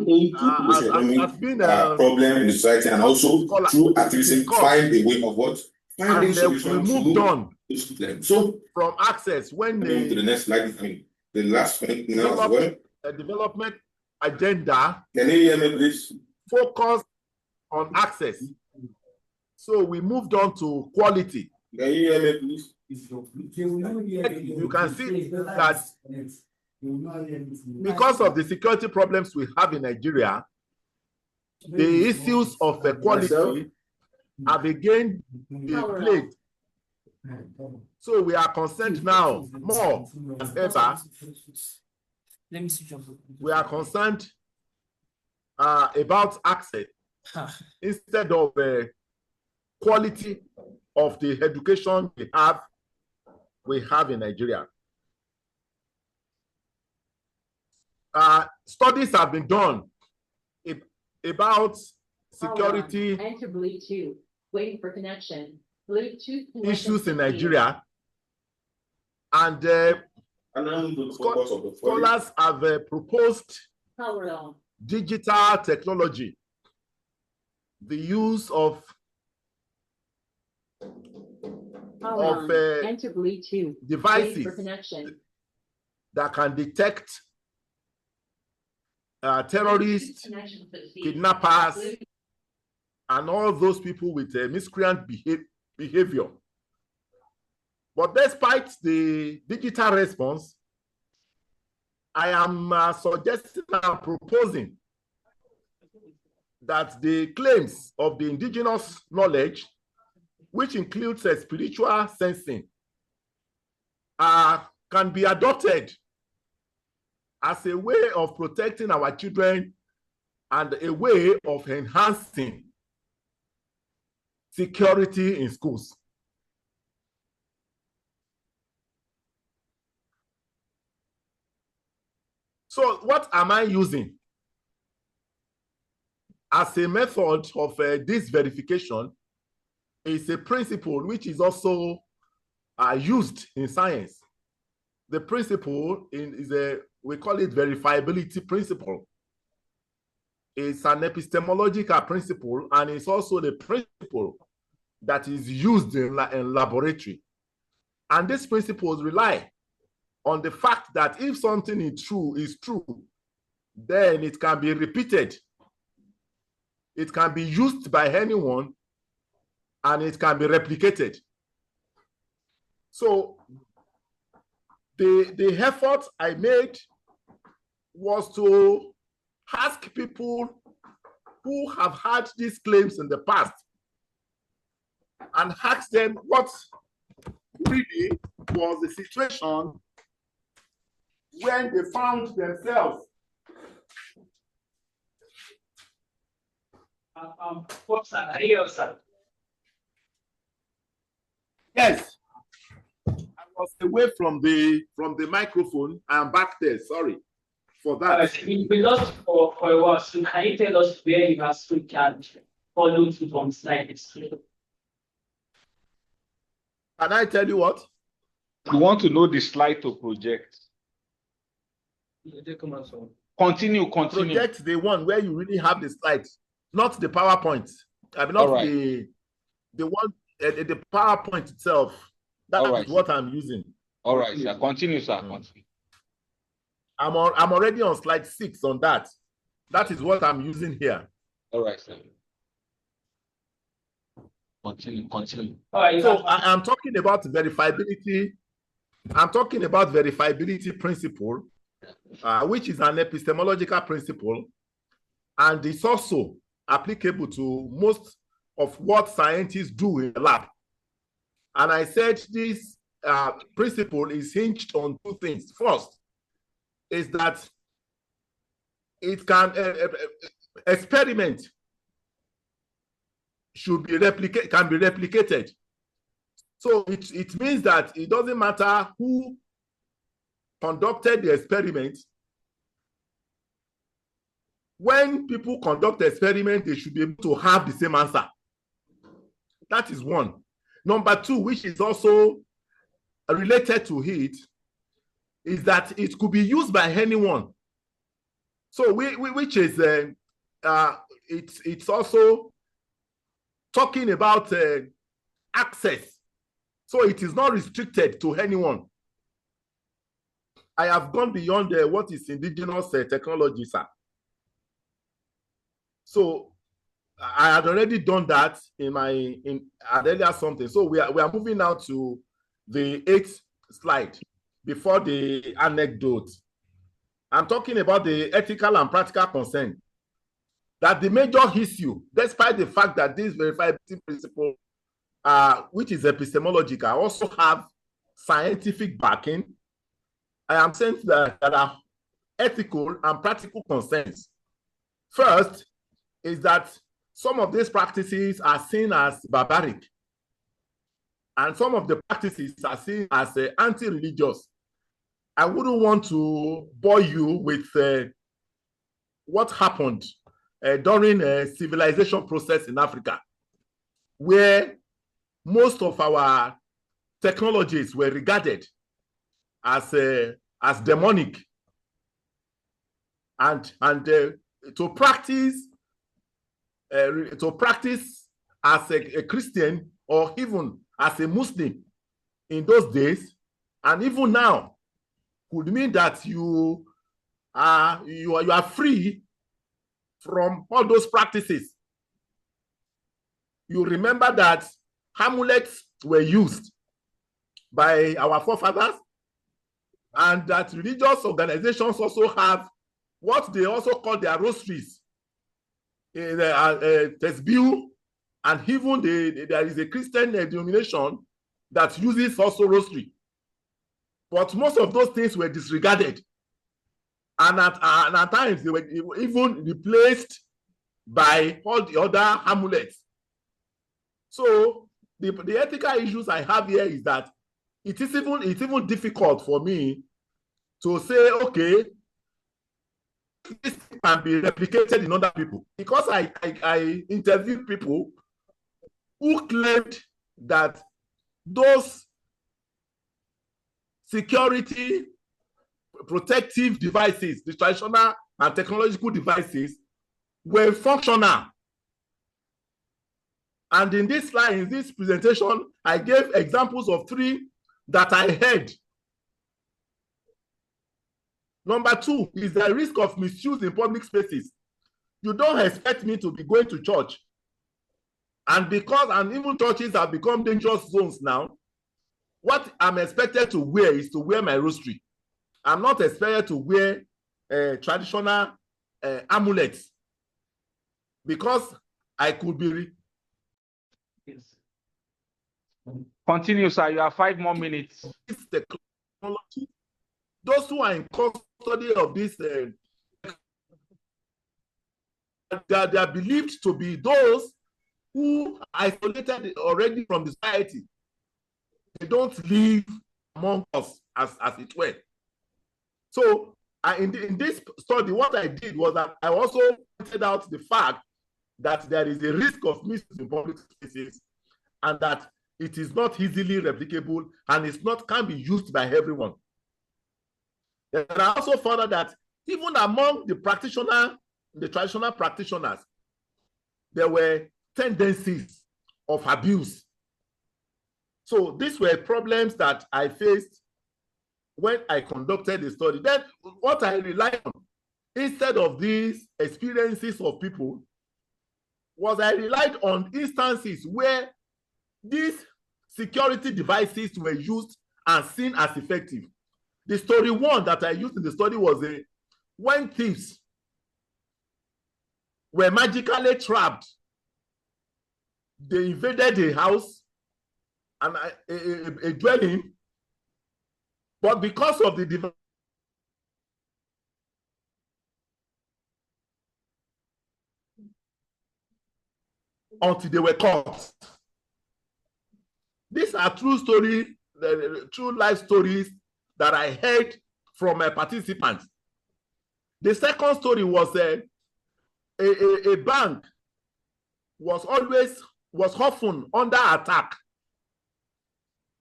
been a problem in the society, and also through activism find a way of what finding solutions. We moved on so from access when to the next slide. I mean, the last point now as well. A development agenda. Can you hear me, please? Focus on access. So we moved on to quality. Can you hear me, please? You can see that because of the security problems we have in Nigeria, the issues of equality have again been played. So we are concerned now more than ever. We are concerned about access instead of quality of the education we have in Nigeria. Studies have been done about security waiting for connection. issues in Nigeria, and scholars have proposed digital technology, the use of devices that can detect terrorists, kidnappers, and all those people with miscreant behavior. But despite the digital response, I am suggesting and proposing that the claims of the indigenous knowledge, which includes spiritual sensing, can be adopted as a way of protecting our children and a way of enhancing security in schools. So what am I using as a method of this verification? Is a principle which is also used in science. The principle we call it verifiability principle. It's an epistemological principle, and it's also the principle that is used in laboratory. And these principles rely on the fact that if something is true, then it can be repeated. It can be used by anyone, and it can be replicated. So the effort I made was to ask people who have had these claims in the past and ask them what really was the situation when they found themselves Yes, I was away from the microphone. I'm back there. Sorry for that. We lost for a while. So can you tell us where you have free can follow to from slides? Can I tell you what? We want to know the slide to project. Continue. Project the one where you really have the slides, not the PowerPoint. I mean, not the one, the PowerPoint itself. That's what I'm using. All right, sir. Continue, sir. Continue. I'm already on slide 6 on that. That is what I'm using here. All right, sir. Continue. All right, so I'm talking about verifiability. I'm talking about verifiability principle, which is an epistemological principle, and it's also applicable to most of what scientists do in the lab. And I said this principle is hinged on 2 things. First is that it can experiment can be replicated. So it means that it doesn't matter who conducted the experiment. When people conduct the experiment, they should be able to have the same answer. That is one. Number 2, which is also related to it, is that it could be used by anyone. So which is it's also talking about access. So it is not restricted to anyone. I have gone beyond what is indigenous technology, sir. So I had already done that in earlier something. So we are moving now to the 8th slide before the anecdote. I'm talking about the ethical and practical concern. That the major issue, despite the fact that this verifiability principle, which is epistemological, also have scientific backing, I am saying that there are ethical and practical concerns. First is that some of these practices are seen as barbaric, and some of the practices are seen as anti-religious. I wouldn't want to bore you with what happened during a civilization process in Africa, where most of our technologies were regarded as demonic, and to practice as a Christian or even as a Muslim in those days, and even now, could mean that you are free from all those practices. you remember that amulets were used by our forefathers, and that religious organizations also have what they also call their rosaries, tesbih, and even there is a Christian denomination that uses also rosary. But most of those things were disregarded, and at times they were even replaced by all the other amulets. So the ethical issues I have here is that it's even difficult for me to say, okay, this can be replicated in other people, because I interviewed people who claimed that those security protective devices, the traditional and technological devices, were functional. And in this slide, in this presentation, I gave examples of 3 that I heard. Number 2 is the risk of misuse in public spaces. You don't expect me to be going to church. And even churches have become dangerous zones now, what I'm expected to wear is to wear my rosary. I'm not expected to wear traditional amulets, because I could be. Continue, sir. You have 5 more minutes. Technology. Those who are in custody of this, they are believed to be those who are isolated already from the society. They don't live among us, as it were. So in this study, what I did was that I also pointed out the fact that there is a risk of misuse in public spaces, and that it is not easily replicable, and can be used by everyone. And I also found out that even among the traditional practitioners, there were tendencies of abuse. So these were problems that I faced when I conducted the study. Then what I relied on, instead of these experiences of people, was I relied on instances where these security devices were used and seen as effective. The story 1 that I used in the study was when thieves were magically trapped. They invaded a house and a dwelling, but because of the device, until they were caught. These are true stories, true life stories that I heard from my participants. The second story was a bank was often under attack,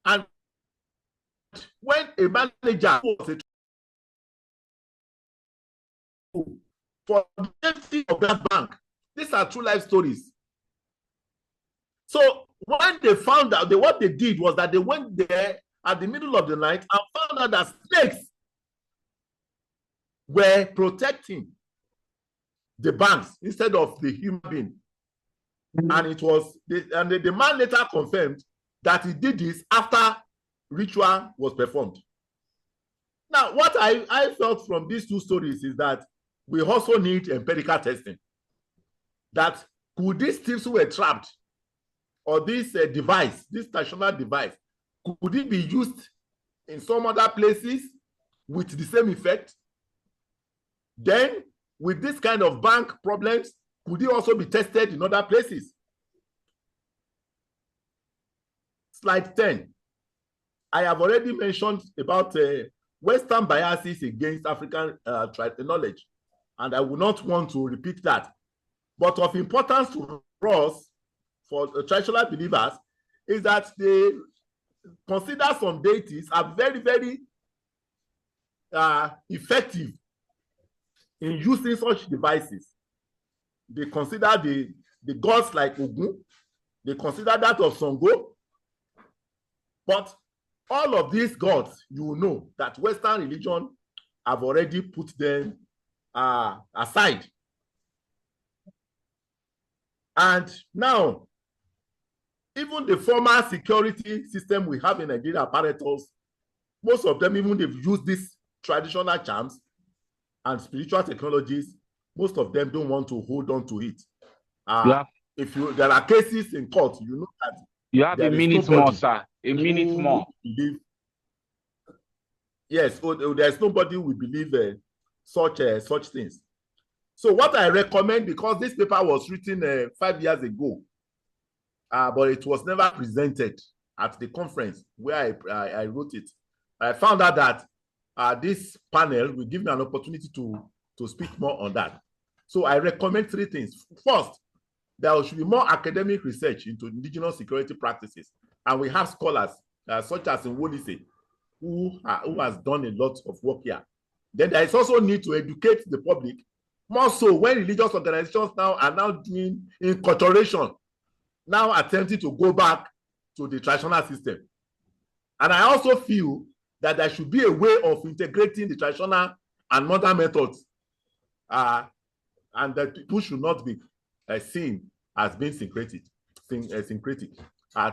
and when a manager was for the safety of that bank, these are true life stories. So when they found out, what they did was that they went there at the middle of the night and found out that snakes were protecting the banks instead of the human being. And the man later confirmed that he did this after ritual was performed. Now, what I felt from these 2 stories is that we also need empirical testing. That could these thieves who were trapped, or this device, this traditional device, could it be used in some other places with the same effect? Then, with this kind of bank problems, could it also be tested in other places? Slide 10. I have already mentioned about Western biases against African knowledge, and I will not want to repeat that. But of importance to us, for traditional believers, is that they consider some deities are very, very effective in using such devices. They consider the gods like Ogun, they consider that of Sango. But all of these gods, you know that Western religion have already put them aside. And now, even the former security system we have in Nigeria, apparatus, most of them, even they've used these traditional charms and spiritual technologies, most of them don't want to hold on to it. If there are cases in court, you know that you have a minute more, sir. A minute more. Yes, there's nobody who will believe such things. So what I recommend, because this paper was written 5 years ago, but it was never presented at the conference where I wrote it. I found out that this panel will give me an opportunity to speak more on that. So I recommend 3 things. First, there should be more academic research into indigenous security practices. And we have scholars such as in Wolise, who has done a lot of work here. Then there is also need to educate the public, more so when religious organizations now are now doing inculturation, now attempting to go back to the traditional system. And I also feel that there should be a way of integrating the traditional and modern methods, and that people should not be seen as being syncretic.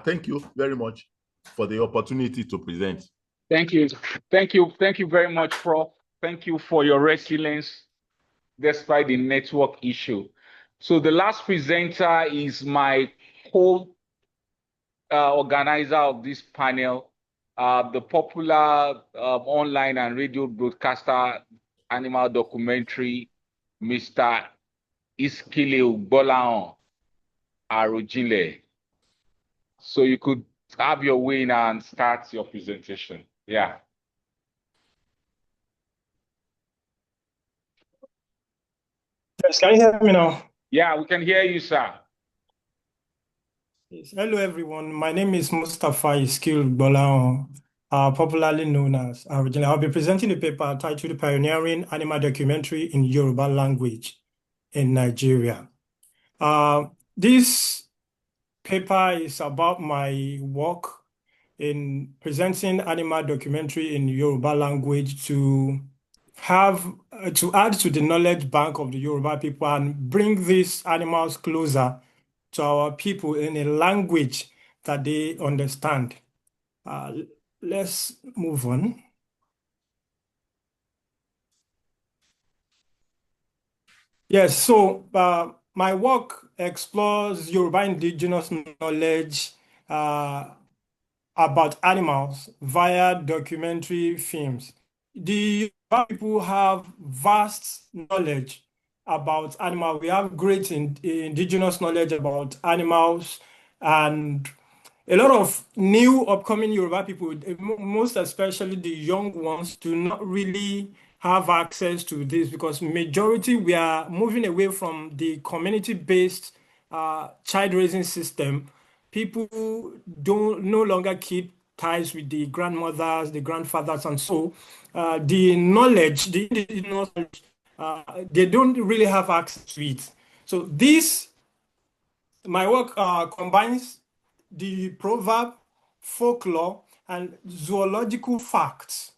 Thank you very much for the opportunity to present. Thank you very much, Prof. Thank you for your resilience despite the network issue. So the last presenter is my co-organizer of this panel, the popular online and radio broadcaster animal documentary, Mr. Iskile Ugbolahan Arojinle. So you could have your way now and start your presentation. Yeah. Yes, can you hear me now? Yeah, we can hear you, sir. Yes. Hello, everyone. My name is Mustafa Iskile Ugbolahan, popularly known as Arojinle. I'll be presenting a paper titled Pioneering Animal Documentary in Yoruba Language in Nigeria. This paper is about my work in presenting animal documentary in Yoruba language to add to the knowledge bank of the Yoruba people and bring these animals closer to our people in a language that they understand. Let's move on. Yes, so my work explores Yoruba indigenous knowledge about animals via documentary films. The Yoruba people have vast knowledge about animals. We have great indigenous knowledge about animals, and a lot of new upcoming Yoruba people, most especially the young ones, do not really have access to this because majority we are moving away from the community-based child raising system. People no longer keep ties with the grandmothers, the grandfathers, and so the knowledge, the indigenous knowledge, they don't really have access to it. So my work combines the proverb, folklore, and zoological facts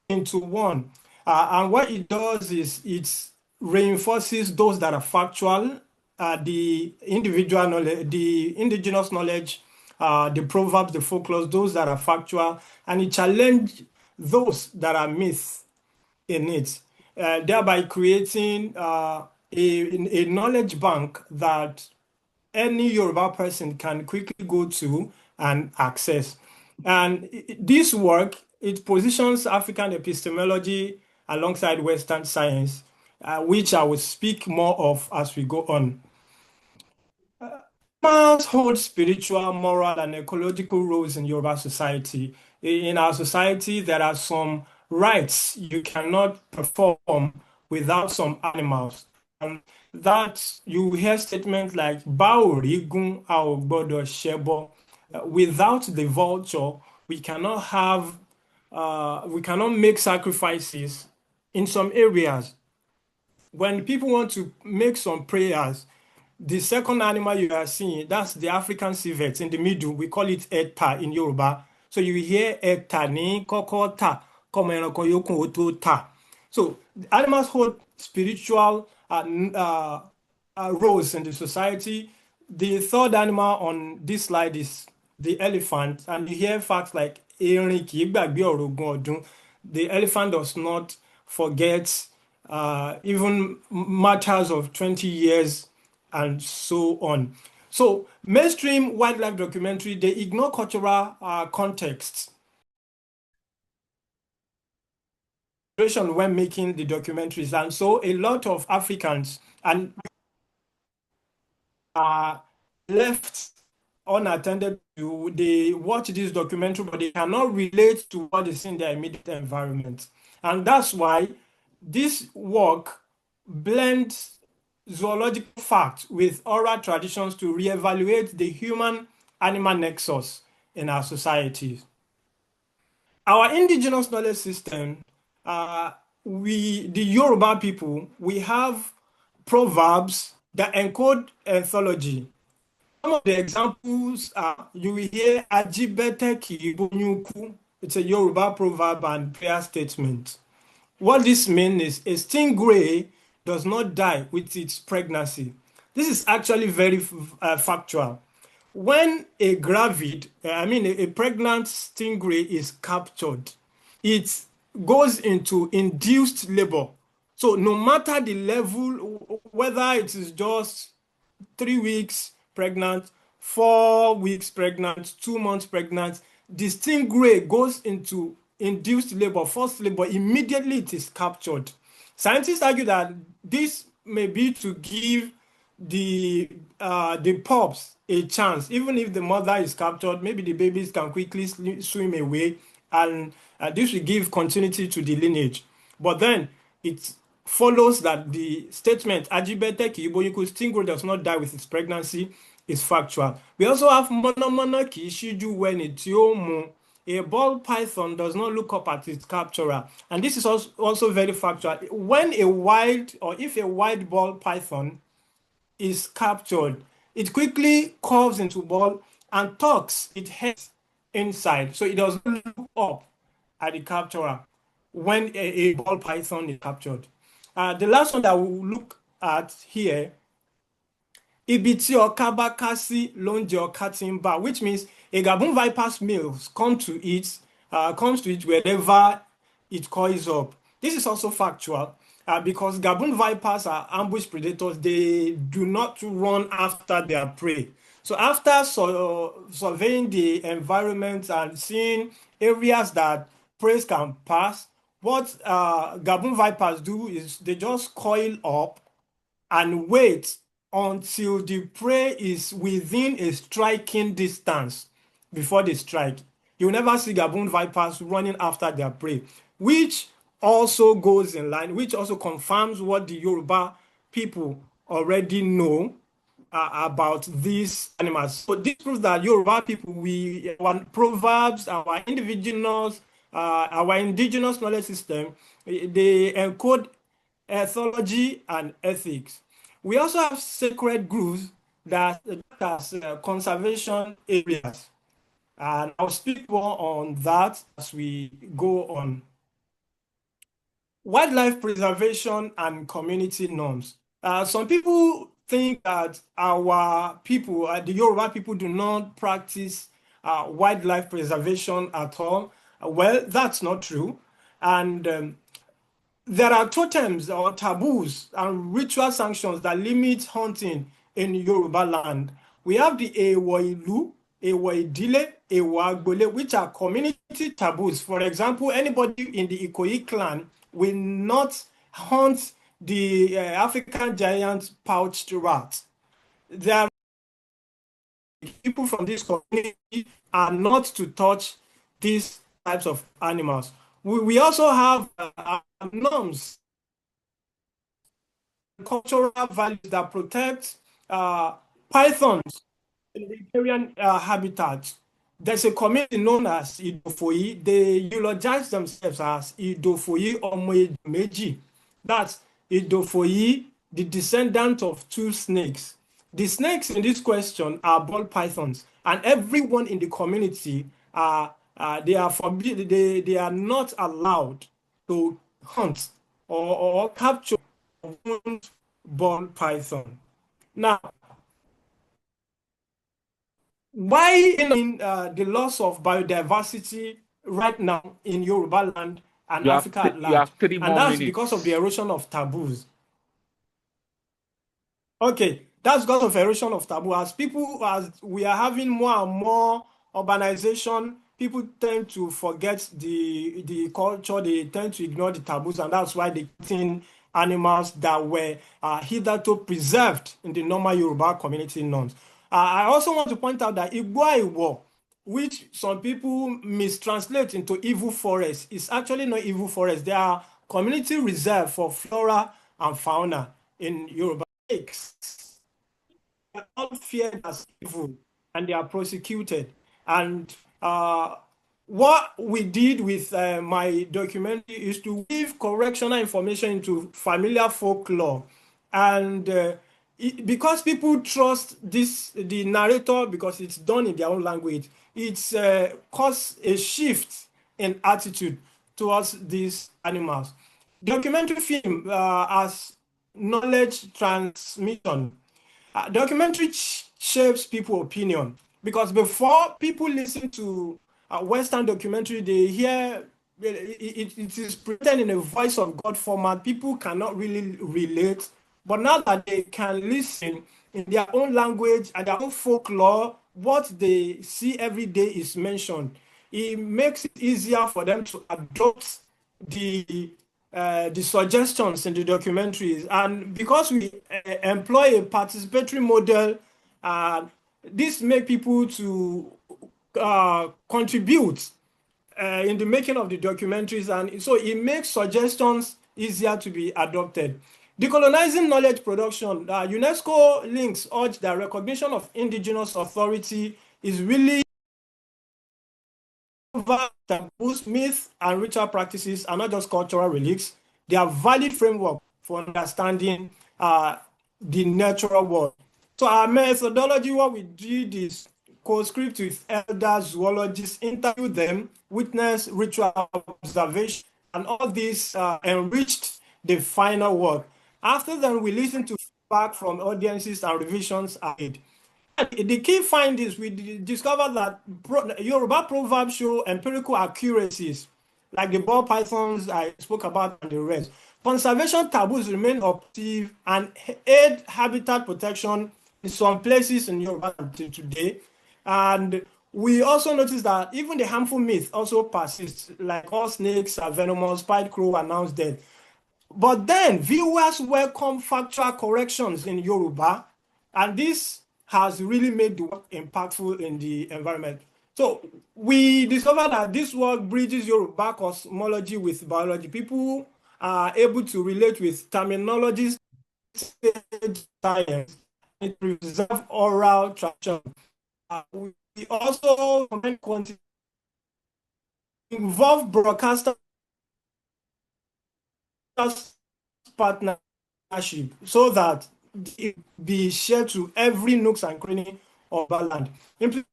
into one. And what it does is it reinforces those that are factual, the individual knowledge, the indigenous knowledge, the proverbs, the folklore, those that are factual, and it challenges those that are myths in it, thereby creating a knowledge bank that any Yoruba person can quickly go to and access. And this work, it positions African epistemology alongside Western science, which I will speak more of as we go on. Animals hold spiritual, moral, and ecological roles in Yoruba society. In our society, there are some rites you cannot perform without some animals. And that you hear statements like "Baorigun aogbodo shebo." Without the vulture, we cannot make sacrifices in some areas. When people want to make some prayers, the second animal you are seeing, that's the African civet in the middle. We call it eta in Yoruba. So you hear eta ni koko ta, komo eranko yokun oto ta. So animals hold spiritual roles in the society. The third animal on this slide is the elephant, and you hear facts like "Erin kì í gbàgbé ọ̀rọ̀ ogún ọdún." The elephant does not forget even matters of 20 years and so on. So mainstream wildlife documentary, they ignore cultural context when making the documentaries, and so a lot of Africans and are left unattended to. They watch this documentary, but they cannot relate to what is in their immediate environment. And that's why this work blends zoological facts with oral traditions to reevaluate the human-animal nexus in our societies. Our indigenous knowledge system, the Yoruba people, we have proverbs that encode ethology. Some of the examples are, you will hear Ajibete ki ibonyuku. It's a Yoruba proverb and prayer statement. What this means is a stingray does not die with its pregnancy. This is actually very factual. When a pregnant stingray is captured, it goes into induced labor. So no matter the level, whether it is just 3 weeks pregnant, 4 weeks pregnant, 2 months pregnant, the stingray goes into induced labor, forced labor, immediately it is captured. Scientists argue that this may be to give the pups a chance. Even if the mother is captured, maybe the babies can quickly swim away, and this will give continuity to the lineage. But then it follows that the statement "Ajibete ki iboyinku, stingray does not die with its pregnancy" is factual. We also have "Monomono ki shiju when itiomu." A ball python does not look up at its capturer, and this is also very factual. When if a wild ball python is captured, it quickly curves into ball and tucks its head inside, so it doesn't look up at the capturer when a ball python is captured. The last one that we'll look at here, Ibiti okabakasi lonje okatimba, which means a Gabon viper's males comes to it wherever it coils up. This is also factual because Gabon vipers are ambush predators. They do not run after their prey. So after surveying the environment and seeing areas that prey can pass, what Gabon vipers do is they just coil up and wait until the prey is within a striking distance before they strike. You'll never see Gabon vipers running after their prey, which also goes in line, which also confirms what the Yoruba people already know about these animals. So this proves that Yoruba people, our proverbs, our indigenous knowledge system, they encode ethology and ethics. We also have sacred groves that as conservation areas, and I'll speak more on that as we go on. Wildlife preservation and community norms. Some people think that our people, the Yoruba people, do not practice wildlife preservation at all. Well, that's not true. And there are totems or taboos and ritual sanctions that limit hunting in Yoruba land. We have the Ewo Ilu, Ewo Idile, Ewo Agbole, which are community taboos. For example, anybody in the Ikoyi clan will not hunt the African giant pouched rat. There are people from this community are not to touch these types of animals. We also have norms, cultural values that protect pythons in riparian habitats. There's a community known as Idofoyi. They eulogize themselves as Idofoyi Omoemeji. That's Idofoyi, the descendant of 2 snakes. The snakes in this question are ball pythons, and everyone in the community they are forbidden. They are not allowed to hunt or capture ball python. Now, why the loss of biodiversity right now in Yoruba land and Africa at you large? have 3 And more that's minutes. because of the erosion of taboos. Okay, that's because of erosion of taboo. As we are having more and more urbanization, people tend to forget the culture. They tend to ignore the taboos, and that's why they kill animals that were hitherto preserved in the normal Yoruba community norms. I also want to point out that Igbo, which some people mistranslate into evil forest, is actually not evil forest. They are community reserve for flora and fauna in Yoruba. They are all feared as evil and they are prosecuted. And what we did with my documentary is to give correctional information into familiar folklore. And because people trust the narrator because it's done in their own language, it's caused a shift in attitude towards these animals. Documentary film as knowledge transmission. Documentary shapes people's opinion because before people listen to Western documentary, they hear it is presented in a voice of God format. People cannot really relate, but now that they can listen in their own language and their own folklore, what they see every day is mentioned. It makes it easier for them to adopt the suggestions in the documentaries. And because we employ a participatory model, this make people to contribute in the making of the documentaries, and so it makes suggestions easier to be adopted. Decolonizing knowledge production, UNESCO links urge that recognition of indigenous authority is really taboos, myths, and ritual practices are not just cultural relics. They are valid framework for understanding the natural world. So our methodology, what we did is co-script with elders, zoologists, interview them, witness ritual observation, and all this enriched the final work. After that, we listen to feedback from audiences and revisions are made. The key findings, we discovered that Yoruba proverbs show empirical accuracies, like the ball pythons I spoke about and the rest. Conservation taboos remain operative and aid habitat protection in some places in Yoruba until today. And we also noticed that even the harmful myth also persists, like all snakes are venomous, pied crow announced death. But then viewers welcome factual corrections in Yoruba, and this has really made the work impactful in the environment. So we discovered that this work bridges Yoruba cosmology with biology. People are able to relate with terminologies, science, and preserve oral tradition. We also involve broadcasters partnership so that it be shared to every nooks and cranny of our land. The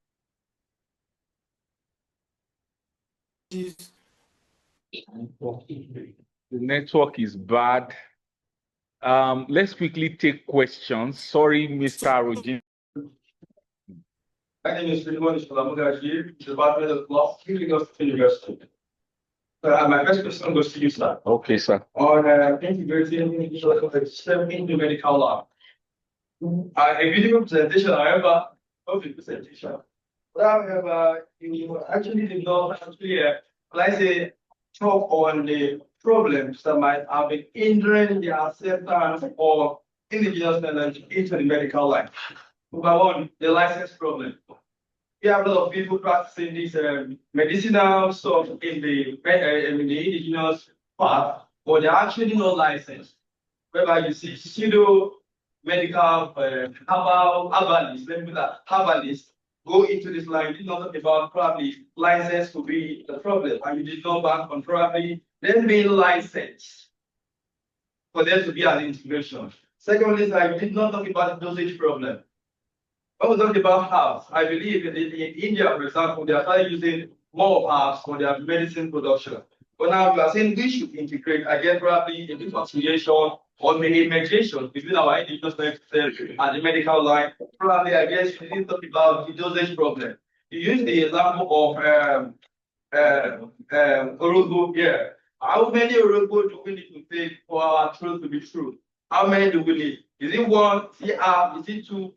network is bad. Let's quickly take questions. Sorry, Mr. Arojin. My name is Ridwan Shalamugaji, Department of Law, Lagos University. My first question goes to you, sir. Okay, sir. On integrating into medical law. A video presentation, however, of the presentation. However, you actually did not actually, let's say, talk on the problems that might have been hindering the acceptance of indigenous knowledge into the medical line. Number one, the license problem. We have a lot of people practicing this medicinal stuff in the indigenous part, but they're actually not licensed. Whereby you see pseudo medical herbalists, let me put that, herbalists go into this line, did not talk about probably license to be the problem, and you did not bank on probably them being licensed for there to be an integration. Secondly, I did not talk about the dosage problem. When we talk about herbs, I believe in India, for example, they are starting using more herbs for their medicine production. But now we are saying we should integrate again, probably a reconciliation or maybe mediation between our indigenous medicine and the medical line probably, I guess you didn't talk about the dosage problem. You used the example of Orogo here. How many Orogo do we need to take for our truth to be true? How many do we need? Is it one? Is it two?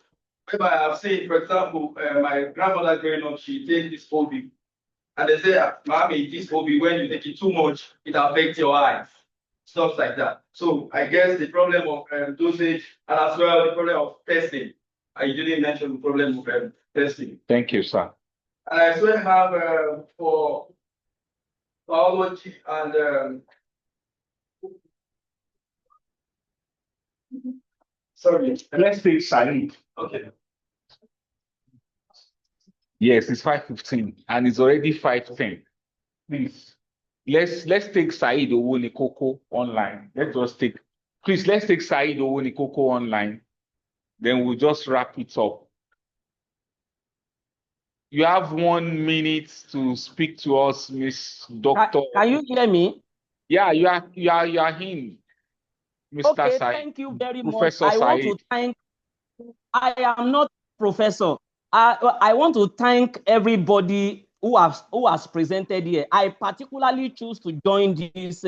Maybe I have seen, for example, my grandmother growing up, she takes this OB. And they say, Mommy, this OB, when you take it too much, it affects your eyes. Stuff like that. So I guess the problem of dosage and as well the problem of testing. I didn't mention the problem of testing. Thank you, sir. And I still have for biology and sorry. Let's take Said. Okay. Yes, it's 5:15 and it's already 5:10. Please, let's take Said Owonikoko online. Let's take Said Owonikoko online. Then we'll just wrap it up. You have 1 minute to speak to us, Miss Doctor. Can you hear me? Yeah, you are him, Mr. Okay, Said. thank you very Professor much. I want Said. to thank. I am not professor. I want to thank everybody who has presented here. I particularly choose to join this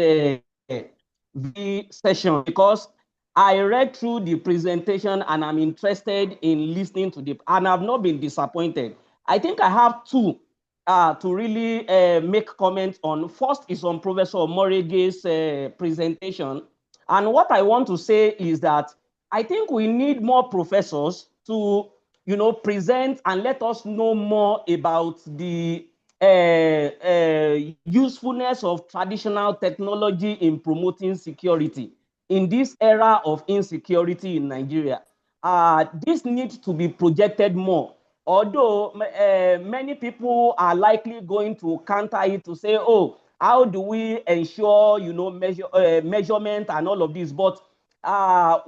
session because I read through the presentation and I'm interested in listening to and I've not been disappointed. I think I have two to really make comments on. First is on Professor Morege's presentation. And what I want to say is that I think we need more professors to, present and let us know more about the usefulness of traditional technology in promoting security in this era of insecurity in Nigeria. This needs to be projected more. Although many people are likely going to counter it to say, oh, how do we ensure, measurement and all of this? But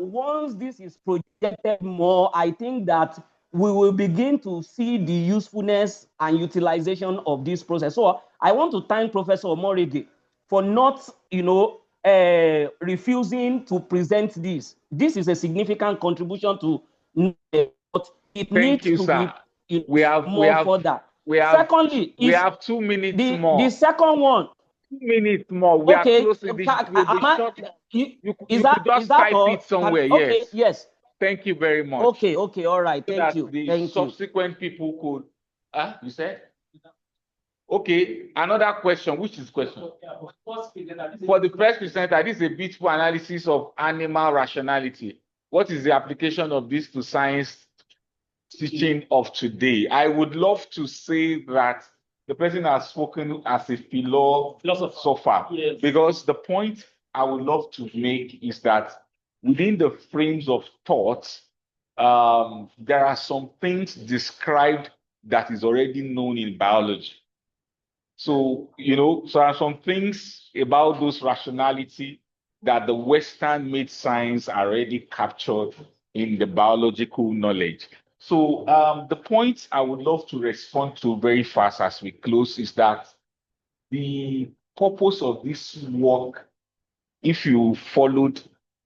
once this is projected more, I think that we will begin to see the usefulness and utilization of this process. So I want to thank Professor Omorige for not, refusing to present this. This is a significant contribution to, but it needs to sir. be more further. Secondly, we have 2 minutes more. The second one. 2 minutes more. We are closing is could just type all? it somewhere. Okay, yes. Yes. Thank you very much. Okay, all right. So Thank you. The subsequent people could. You said? Okay, another question. Which is question? For the first presenter, this is a beautiful analysis of animal rationality. What is the application of this to science teaching of today? I would love to say that the person has spoken as a philosopher. Yes. Because the point I would love to make is that within the frames of thought, there are some things described that is already known in biology. So, so there are some things about those rationality that the Western made science already captured in the biological knowledge. So the point I would love to respond to very fast as we close is that the purpose of this work, if you followed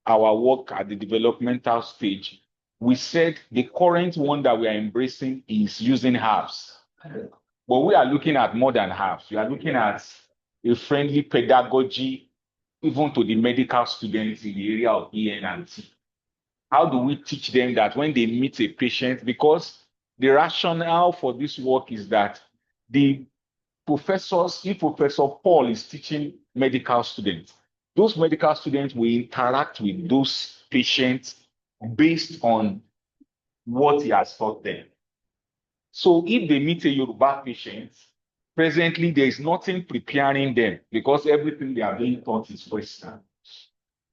our work at the developmental stage, we said the current one that we are embracing is using herbs. But we are looking at more than herbs. We are looking at a friendly pedagogy, even to the medical students in the area of ENT. How do we teach them that when they meet a patient? Because the rationale for this work is that the professors, if Professor Paul is teaching medical students, those medical students will interact with those patients based on what he has taught them. So if they meet a Yoruba patient, presently there is nothing preparing them because everything they are being taught is Western.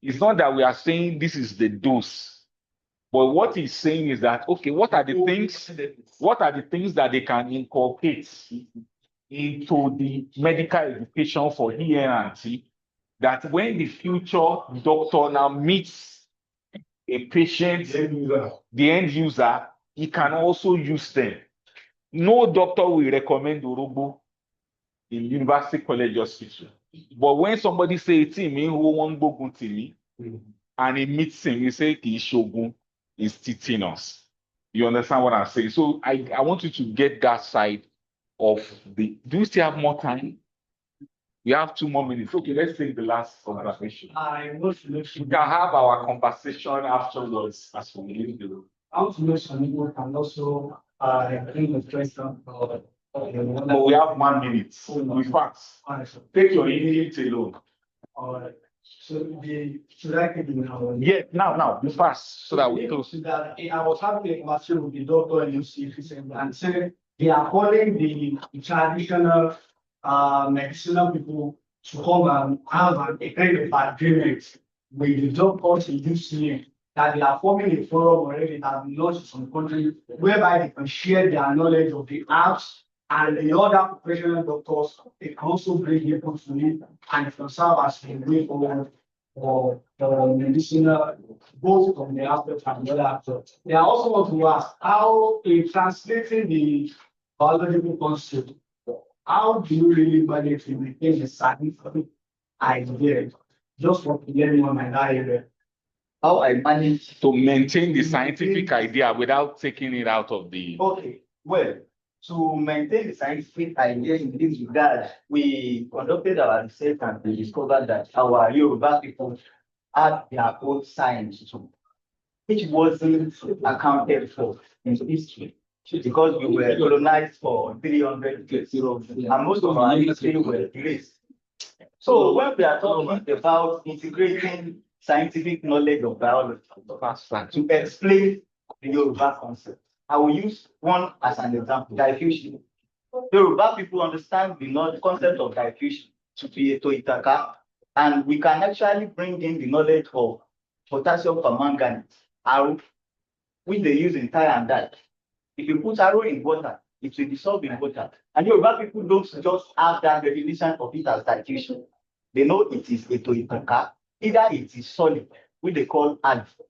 It's not that we are saying this is the dose, but what he's saying is that, okay, what are the things that they can incorporate into the medical education for ENT, that when the future doctor now meets a patient, the end user, he can also use them. No doctor will recommend Urubu in University College Hospital. But when somebody says, "Team, who won't go to me," and he meets him, he says, "Shogun is teaching us." You understand what I'm saying? So I want you to get that side of the. Do you still have more time? We have 2 more minutes. Okay, let's take the last conversation. We can have our conversation afterwards as we leave the room. I want to know some people can also bring the question. But we have 1 minute. We fast. Take your minute alone. So should I take it now? Yeah, now, be fast so that we close. That I was having a conversation with the doctor in UC and said they are calling the traditional medicinal people to come and have a kind of agreement with the doctors in UCM that they are forming a forum already that have been launched in some countries whereby they can share their knowledge of the apps and the other professional doctors. They can also bring people to it and it can serve as a way forward for the medicinal, both from the aspect and the other aspect. They also want to ask how in translating the biological concept, how do you really manage to maintain the scientific idea? Just for learning on my area. How I manage To maintain the scientific idea without taking it out of the. Okay, well, to maintain the scientific idea in this regard, we conducted our research and we discovered that our Yoruba people had their own science too, which wasn't accounted for in history because we were colonized for 300 years and most of our history were erased. So when we are talking about integrating scientific knowledge of biology to explain the Yoruba concept, I will use one as an example, diffusion. Yoruba people understand the concept of diffusion to be to itaka, and we can actually bring in the knowledge of potassium permanganate, arrow, which they use in tie and dye. If you put arrow in water, it will dissolve in water. And Yoruba people don't just have that definition of it as diffusion. They know it is a to itaka, either it is solid, which they call alpha,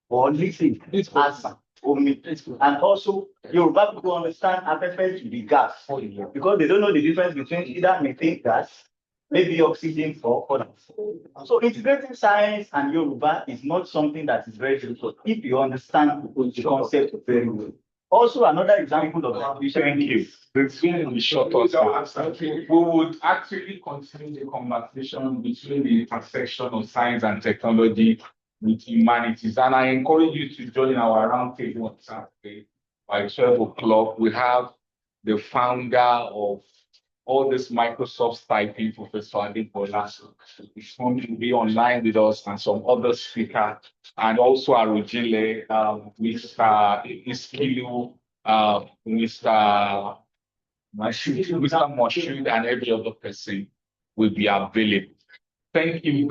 or liquid, as and also Yoruba people understand afẹ́fẹ́ to be gas because they don't know the difference between either methane gas, maybe oxygen or others. So integrating science and Yoruba is not something that is very difficult if you understand the concept very well. Also, another example of that. Thank you. This will be short. We would actually continue the conversation between the intersection of science and technology with humanities. And I encourage you to join our roundtable on Saturday by 12 o'clock. We have the founder of all this Microsoft typing, Professor Adebola. He's going to be online with us and some other speakers, and also Arojinle, Mr. Iskilu, Mr. Moshood, and every other person will be available. Thank you very much.